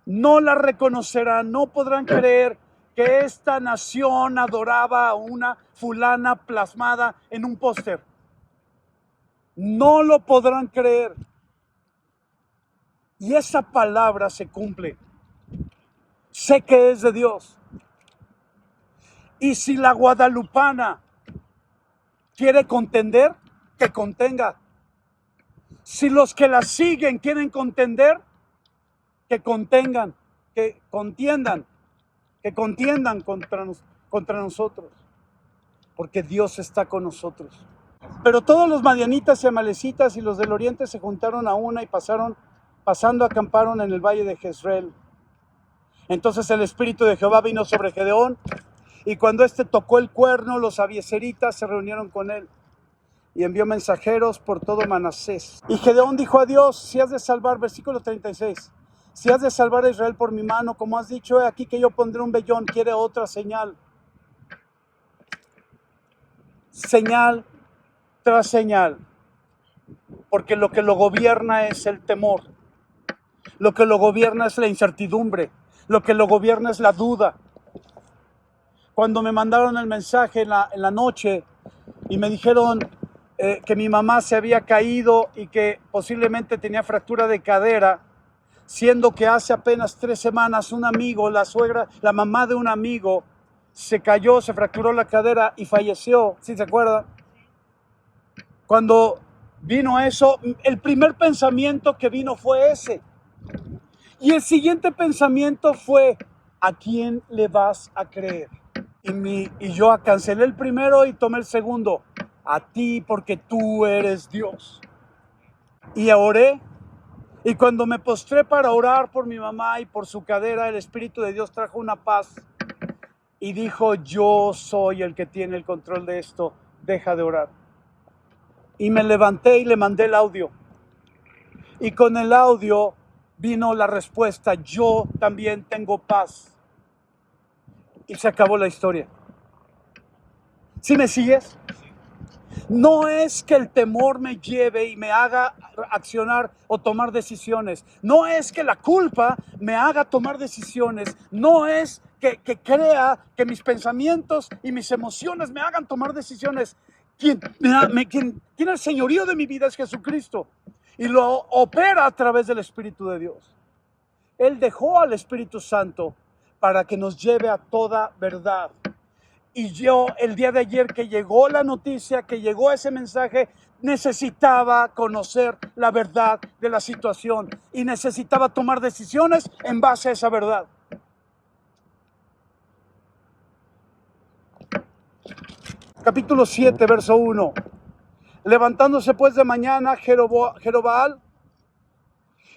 Speaker 1: No la reconocerán, no podrán creer que esta nación adoraba a una fulana plasmada en un póster. No lo podrán creer. Y esa palabra se cumple. Sé que es de Dios. Y si la guadalupana quiere contender, que contenga. Si los que la siguen quieren contender, que contengan, que contiendan contra nosotros, porque Dios está con nosotros. Pero todos los madianitas y amalecitas y los del oriente se juntaron a una y pasando acamparon en el valle de Jezreel. Entonces el Espíritu de Jehová vino sobre Gedeón, y cuando éste tocó el cuerno, los abiezeritas se reunieron con él, y envió mensajeros por todo Manasés. Y Gedeón dijo a Dios, si has de salvar, versículo 36, Si has de salvar a Israel por mi mano, como has dicho, he aquí que yo pondré un vellón, quiere otra señal. Señal tras señal. Porque lo que lo gobierna es el temor. Lo que lo gobierna es la incertidumbre. Lo que lo gobierna es la duda. Cuando me mandaron el mensaje en la noche y me dijeron que mi mamá se había caído y que posiblemente tenía fractura de cadera, siendo que hace apenas 3 semanas un amigo, la mamá de un amigo, se cayó, se fracturó la cadera y falleció, ¿sí se acuerdan? Cuando vino eso, el primer pensamiento que vino fue ese. Y el siguiente pensamiento fue, ¿a quién le vas a creer? Y yo cancelé el primero y tomé el segundo. A ti, porque tú eres Dios. Y oré. Y cuando me postré para orar por mi mamá y por su cadera, el Espíritu de Dios trajo una paz y dijo, yo soy el que tiene el control de esto, deja de orar. Y me levanté y le mandé el audio. Y con el audio vino la respuesta, yo también tengo paz. Y se acabó la historia. ¿Sí me sigues? No es que el temor me lleve y me haga accionar o tomar decisiones. No es que la culpa me haga tomar decisiones. No es que crea que mis pensamientos y mis emociones me hagan tomar decisiones. Quien tiene el señorío de mi vida es Jesucristo. Y lo opera a través del Espíritu de Dios. Él dejó al Espíritu Santo para que nos lleve a toda verdad. Y yo, el día de ayer que llegó la noticia, que llegó ese mensaje, necesitaba conocer la verdad de la situación y necesitaba tomar decisiones en base a esa verdad. Capítulo 7, verso 1. Levantándose pues de mañana Jerobaal,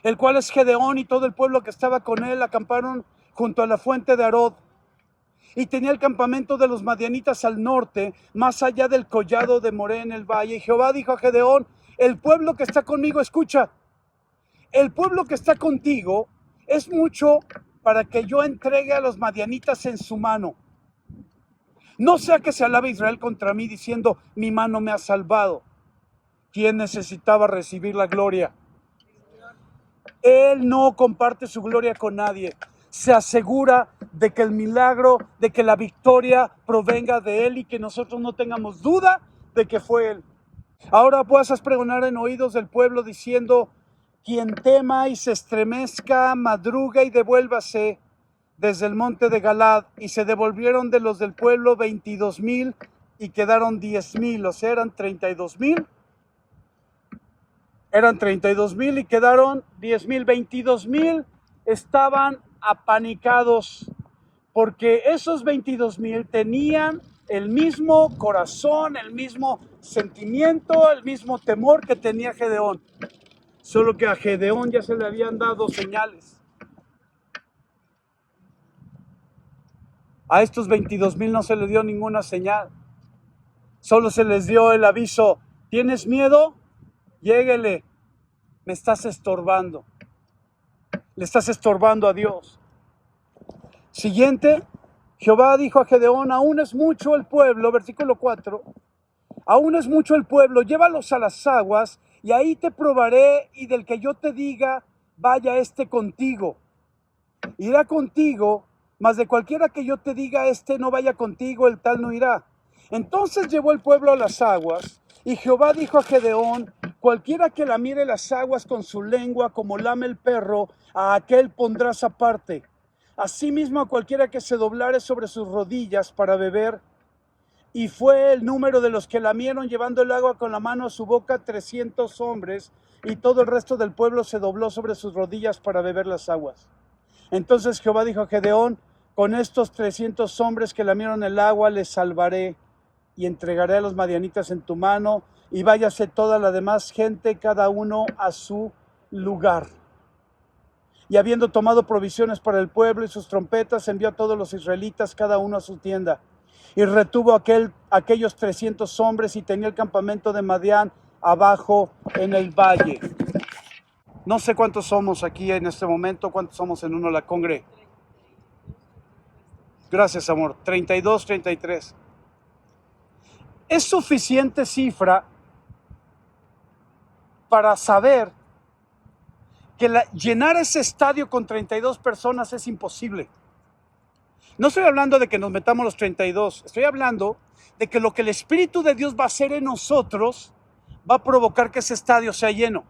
Speaker 1: el cual es Gedeón, y todo el pueblo que estaba con él, acamparon junto a la fuente de Arod. Y tenía el campamento de los madianitas al norte, más allá del collado de Moré en el valle. Y Jehová dijo a Gedeón, el pueblo que está conmigo, escucha, el pueblo que está contigo es mucho para que yo entregue a los madianitas en su mano. No sea que se alabe Israel contra mí diciendo, mi mano me ha salvado. ¿Quién necesitaba recibir la gloria? Él no comparte su gloria con nadie. Se asegura de que el milagro, de que la victoria provenga de Él y que nosotros no tengamos duda de que fue Él. Ahora pues haz pregonar en oídos del pueblo diciendo, quien tema y se estremezca, madruga y devuélvase desde el monte de Galad. Y se devolvieron de los del pueblo 22,000 y quedaron 10,000, o sea, eran 32,000. Eran 32,000 y quedaron 10,000. 22,000 estaban apanicados porque esos 22,000 tenían el mismo corazón, el mismo sentimiento, el mismo temor que tenía Gedeón. Solo que a Gedeón ya se le habían dado señales. A estos 22,000 no se les dio ninguna señal. Solo se les dio el aviso, ¿tienes miedo? Lléguele, me estás estorbando. Le estás estorbando a Dios. Siguiente, Jehová dijo a Gedeón, aún es mucho el pueblo, versículo 4, aún es mucho el pueblo, llévalos a las aguas y ahí te probaré y del que yo te diga, vaya este contigo. Irá contigo, mas de cualquiera que yo te diga, este no vaya contigo, el tal no irá. Entonces llevó el pueblo a las aguas y Jehová dijo a Gedeón, cualquiera que la mire las aguas con su lengua como lame el perro, a aquel pondrás aparte. Asimismo a cualquiera que se doblare sobre sus rodillas para beber. Y fue el número de los que lamieron llevando el agua con la mano a su boca 300 hombres, y todo el resto del pueblo se dobló sobre sus rodillas para beber las aguas. Entonces Jehová dijo a Gedeón, con estos 300 hombres que lamieron el agua les salvaré, y entregaré a los madianitas en tu mano, y váyase toda la demás gente, cada uno a su lugar. Y habiendo tomado provisiones para el pueblo y sus trompetas, envió a todos los israelitas, cada uno a su tienda. Y retuvo aquellos 300 hombres y tenía el campamento de Madián abajo en el valle. No sé cuántos somos aquí en este momento, cuántos somos en uno la congre. Gracias, amor. 32, 33. Es suficiente cifra para saber que llenar ese estadio con 32 personas es imposible. No estoy hablando de que nos metamos los 32, estoy hablando de que lo que el Espíritu de Dios va a hacer en nosotros va a provocar que ese estadio sea lleno.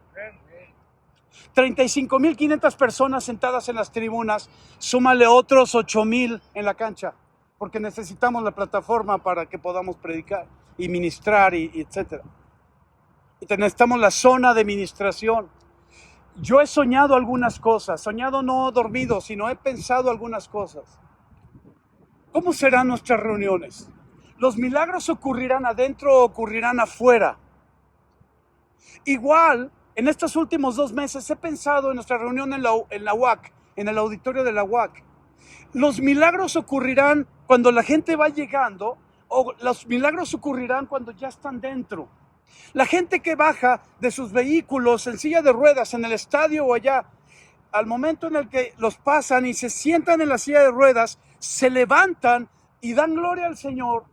Speaker 1: 35,500 personas sentadas en las tribunas, súmale otros 8,000 en la cancha, porque necesitamos la plataforma para que podamos predicar y ministrar y etcétera. Y necesitamos la zona de ministración. Yo he soñado algunas cosas, soñado no dormido, sino he pensado algunas cosas. ¿Cómo serán nuestras reuniones? ¿Los milagros ocurrirán adentro o ocurrirán afuera? Igual, en estos últimos 2 meses he pensado en nuestra reunión en la UAC, en el auditorio de la UAC. ¿Los milagros ocurrirán cuando la gente va llegando o los milagros ocurrirán cuando ya están dentro? La gente que baja de sus vehículos en silla de ruedas en el estadio o allá, al momento en el que los pasan y se sientan en la silla de ruedas, se levantan y dan gloria al Señor,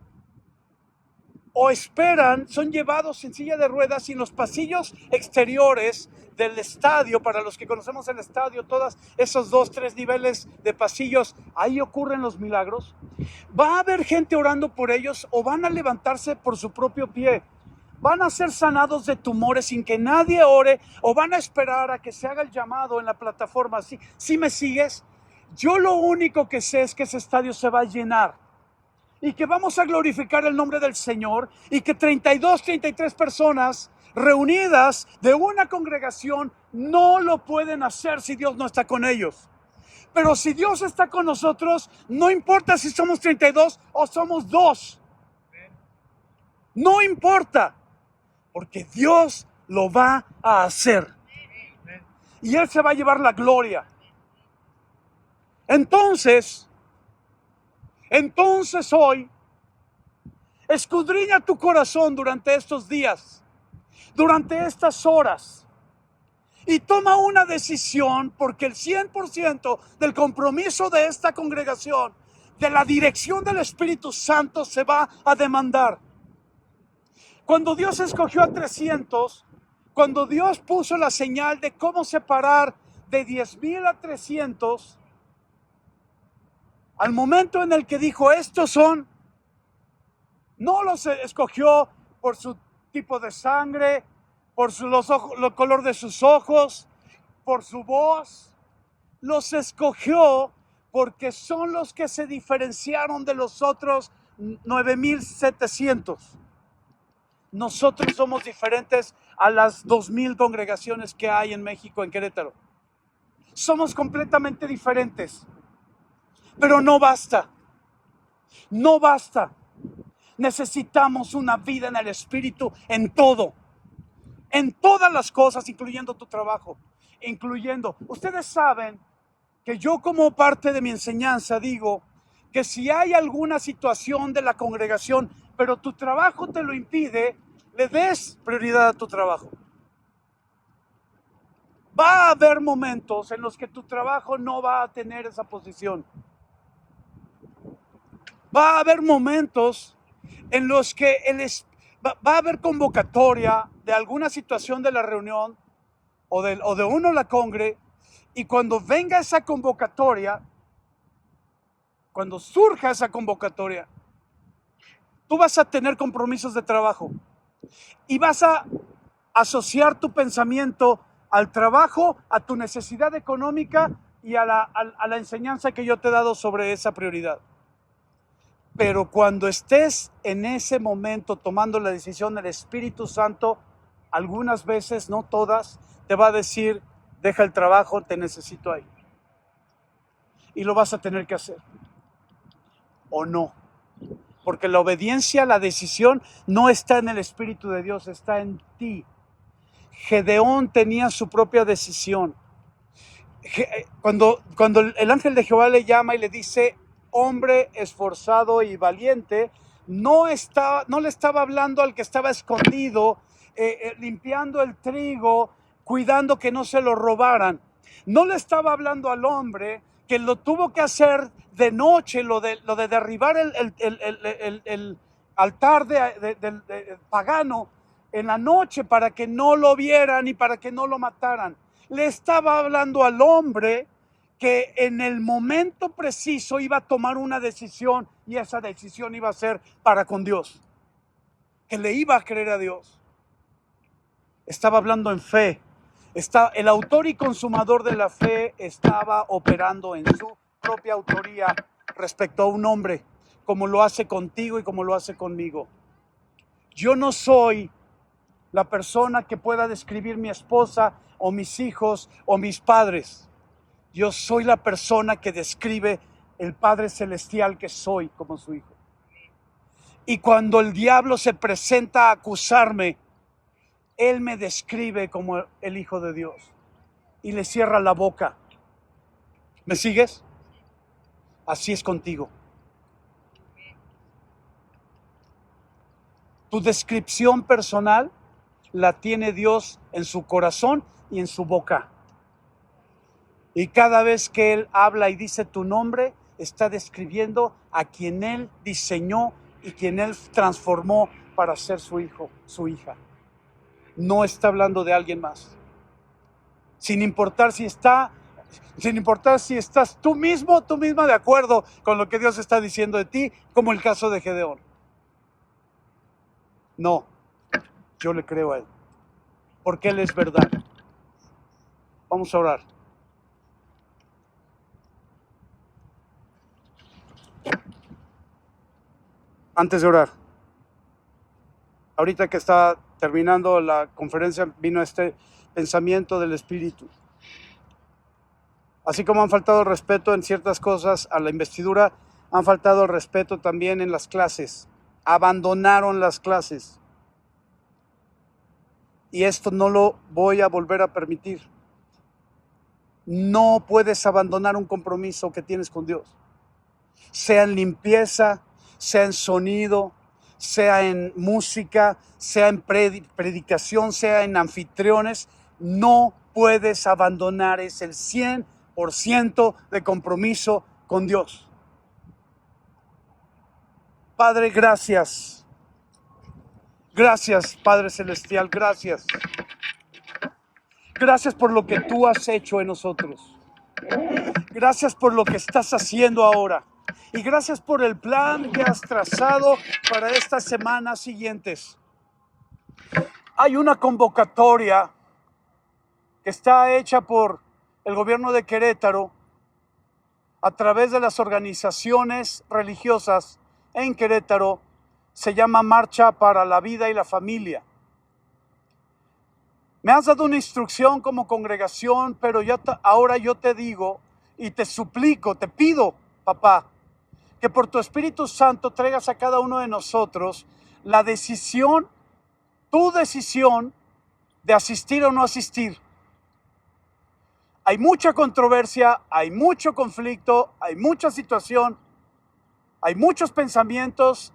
Speaker 1: o esperan, son llevados en silla de ruedas y en los pasillos exteriores del estadio, para los que conocemos el estadio, todos esos 2, 3 niveles de pasillos, ahí ocurren los milagros. ¿Va a haber gente orando por ellos o van a levantarse por su propio pie? ¿Van a ser sanados de tumores sin que nadie ore o van a esperar a que se haga el llamado en la plataforma? ¿Sí me sigues? Yo lo único que sé es que ese estadio se va a llenar y que vamos a glorificar el nombre del Señor y que 32, 33 personas reunidas de una congregación no lo pueden hacer si Dios no está con ellos. Pero si Dios está con nosotros, no importa si somos 32 o somos 2. No importa, porque Dios lo va a hacer. Y Él se va a llevar la gloria. Entonces hoy, escudriña tu corazón durante estos días, durante estas horas, y toma una decisión, porque el 100% del compromiso de esta congregación, de la dirección del Espíritu Santo, se va a demandar. Cuando Dios escogió a 300, cuando Dios puso la señal de cómo separar de 10,000 a 300, al momento en el que dijo, estos son, no los escogió por su tipo de sangre, por el color de sus ojos, por su voz. Los escogió porque son los que se diferenciaron de los otros 9,700. Nosotros somos diferentes a las 2,000 congregaciones que hay en México, en Querétaro. Somos completamente diferentes. Pero no basta. No basta. Necesitamos una vida en el Espíritu en todo. En todas las cosas, incluyendo tu trabajo. Ustedes saben que yo, como parte de mi enseñanza, digo que si hay alguna situación de la congregación, pero tu trabajo te lo impide, le des prioridad a tu trabajo. Va a haber momentos en los que tu trabajo no va a tener esa posición. Va a haber momentos en los que va a haber convocatoria de alguna situación de la reunión o de uno la congre, y cuando venga esa convocatoria, cuando surja esa convocatoria, tú vas a tener compromisos de trabajo y vas a asociar tu pensamiento al trabajo, a tu necesidad económica y a la enseñanza que yo te he dado sobre esa prioridad. Pero cuando estés en ese momento tomando la decisión, el Espíritu Santo, algunas veces, no todas, te va a decir, deja el trabajo, te necesito ahí. Y lo vas a tener que hacer. ¿O no? Porque la obediencia, la decisión, no está en el Espíritu de Dios, está en ti. Gedeón tenía su propia decisión. Cuando el ángel de Jehová le llama y le dice, hombre esforzado y valiente, no le estaba hablando al que estaba escondido, limpiando el trigo, cuidando que no se lo robaran. No le estaba hablando al hombre que lo tuvo que hacer de noche, lo de derribar el altar del pagano en la noche para que no lo vieran y para que no lo mataran. Le estaba hablando al hombre que en el momento preciso iba a tomar una decisión, y esa decisión iba a ser para con Dios, que le iba a creer a Dios. Estaba hablando en fe. El autor y consumador de la fe estaba operando en su propia autoría respecto a un hombre, como lo hace contigo y como lo hace conmigo. Yo no soy la persona que pueda describir mi esposa o mis hijos o mis padres. Yo soy la persona que describe el Padre Celestial que soy como su hijo. Y cuando el diablo se presenta a acusarme, él me describe como el Hijo de Dios y le cierra la boca. ¿Me sigues? Así es contigo. Tu descripción personal la tiene Dios en su corazón y en su boca. Y cada vez que Él habla y dice tu nombre, está describiendo a quien Él diseñó y quien Él transformó para ser su hijo, su hija. No está hablando de alguien más. Sin importar si estás tú misma de acuerdo con lo que Dios está diciendo de ti, como el caso de Gedeón. No, yo le creo a Él, porque Él es verdad. Vamos a orar. Antes de orar, ahorita que está terminando la conferencia, vino este pensamiento del Espíritu. Así como han faltado respeto en ciertas cosas a la investidura, han faltado respeto también en las clases. Abandonaron las clases. Y esto no lo voy a volver a permitir. No puedes abandonar un compromiso que tienes con Dios. Sea en limpieza, sea en sonido, sea en música, sea en predicación, sea en anfitriones. No puedes abandonar, es el 100% de compromiso con Dios. Padre, gracias. Gracias, Padre Celestial, gracias. Gracias por lo que tú has hecho en nosotros. Gracias por lo que estás haciendo ahora. Y gracias por el plan que has trazado para estas semanas siguientes. Hay una convocatoria que está hecha por el gobierno de Querétaro a través de las organizaciones religiosas en Querétaro. Se llama Marcha para la Vida y la Familia. Me has dado una instrucción como congregación, pero ahora yo te digo y te suplico, te pido, papá, que por tu Espíritu Santo traigas a cada uno de nosotros la decisión, tu decisión de asistir o no asistir. Hay mucha controversia, hay mucho conflicto, hay mucha situación, hay muchos pensamientos,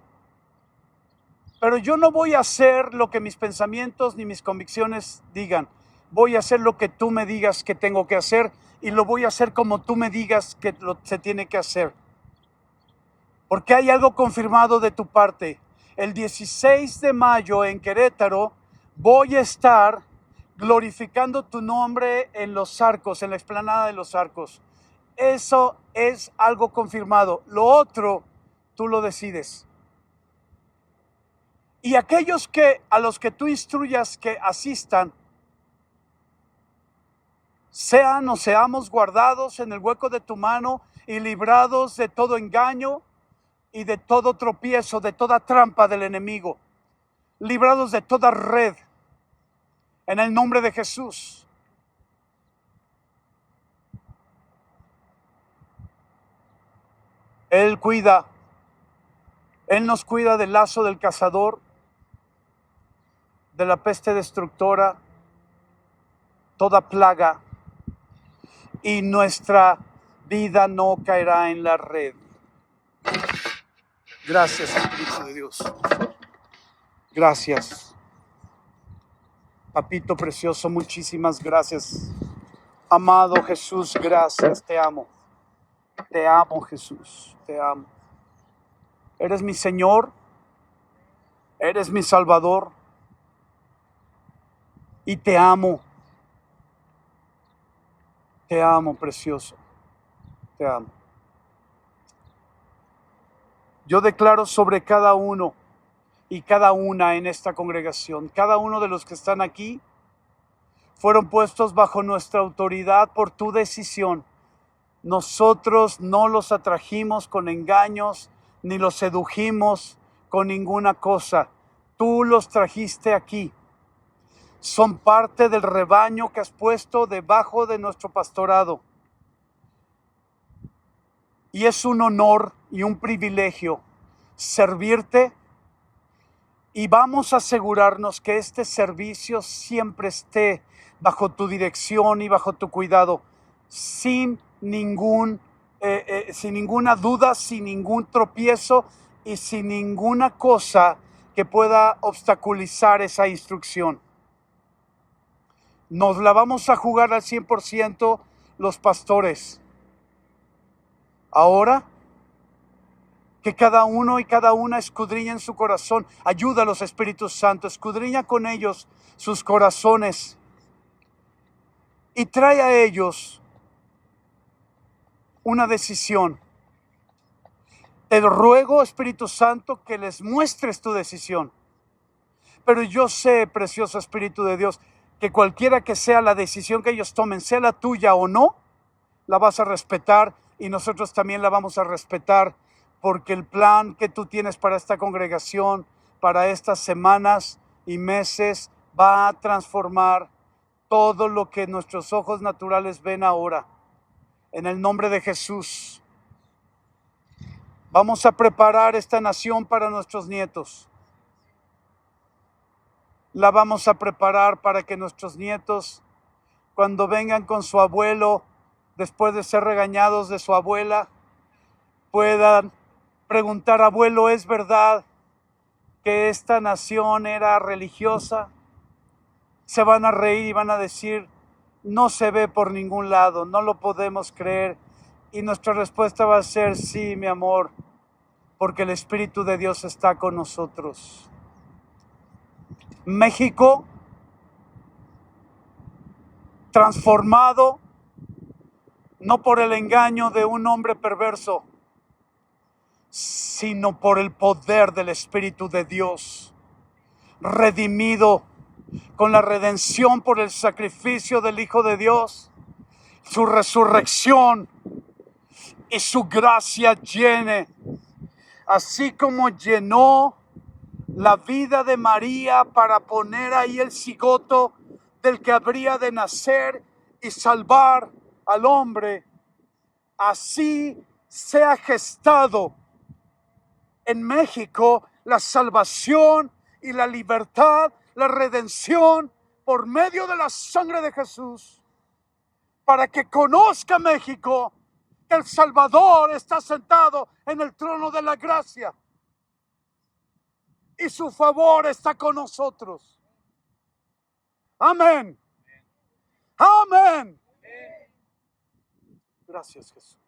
Speaker 1: pero yo no voy a hacer lo que mis pensamientos ni mis convicciones digan. Voy a hacer lo que tú me digas que tengo que hacer y lo voy a hacer como tú me digas que se tiene que hacer. Porque hay algo confirmado de tu parte. El 16 de mayo en Querétaro voy a estar glorificando tu nombre en los arcos, en la explanada de los arcos. Eso es algo confirmado. Lo otro, tú lo decides. Y aquellos a los que tú instruyas que asistan, sean o seamos guardados en el hueco de tu mano y librados de todo engaño y de todo tropiezo, de toda trampa del enemigo, librados de toda red, en el nombre de Jesús. Él nos cuida del lazo del cazador, de la peste destructora, toda plaga, y nuestra vida no caerá en la red. Gracias, Espíritu de Dios. Gracias. Papito precioso, muchísimas gracias. Amado Jesús, gracias, te amo. Te amo, Jesús, te amo. Eres mi Señor, eres mi Salvador y te amo. Te amo, precioso, te amo. Yo declaro sobre cada uno y cada una en esta congregación, cada uno de los que están aquí, fueron puestos bajo nuestra autoridad por tu decisión. Nosotros no los atrajimos con engaños, ni los sedujimos con ninguna cosa. Tú los trajiste aquí. Son parte del rebaño que has puesto debajo de nuestro pastorado. Y es un honor y un privilegio servirte, y vamos a asegurarnos que este servicio siempre esté bajo tu dirección y bajo tu cuidado, sin ninguna duda, sin ningún tropiezo y sin ninguna cosa que pueda obstaculizar esa instrucción. Nos la vamos a jugar al 100% los pastores. Ahora, que cada uno y cada una escudriña en su corazón. Ayúdalos, Espíritu Santo, escudriña con ellos sus corazones y trae a ellos una decisión. Te ruego, Espíritu Santo, que les muestres tu decisión. Pero yo sé, precioso Espíritu de Dios, que cualquiera que sea la decisión que ellos tomen, sea la tuya o no, la vas a respetar y nosotros también la vamos a respetar, porque el plan que tú tienes para esta congregación, para estas semanas y meses, va a transformar todo lo que nuestros ojos naturales ven ahora. En el nombre de Jesús, vamos a preparar esta nación para nuestros nietos. La vamos a preparar para que nuestros nietos, cuando vengan con su abuelo, después de ser regañados de su abuela, puedan preguntar: abuelo, ¿es verdad que esta nación era religiosa? Se van a reír y van a decir: no se ve por ningún lado, no lo podemos creer. Y nuestra respuesta va a ser: sí, mi amor, porque el Espíritu de Dios está con nosotros. México transformado no por el engaño de un hombre perverso, sino por el poder del Espíritu de Dios, redimido con la redención por el sacrificio del Hijo de Dios, su resurrección y su gracia llene, así como llenó la vida de María para poner ahí el cigoto del que habría de nacer y salvar al hombre. Así se ha gestado en México la salvación y la libertad, la redención por medio de la sangre de Jesús, para que conozca México que el Salvador está sentado en el trono de la gracia y su favor está con nosotros. Amén. Amén. Gracias, Jesús.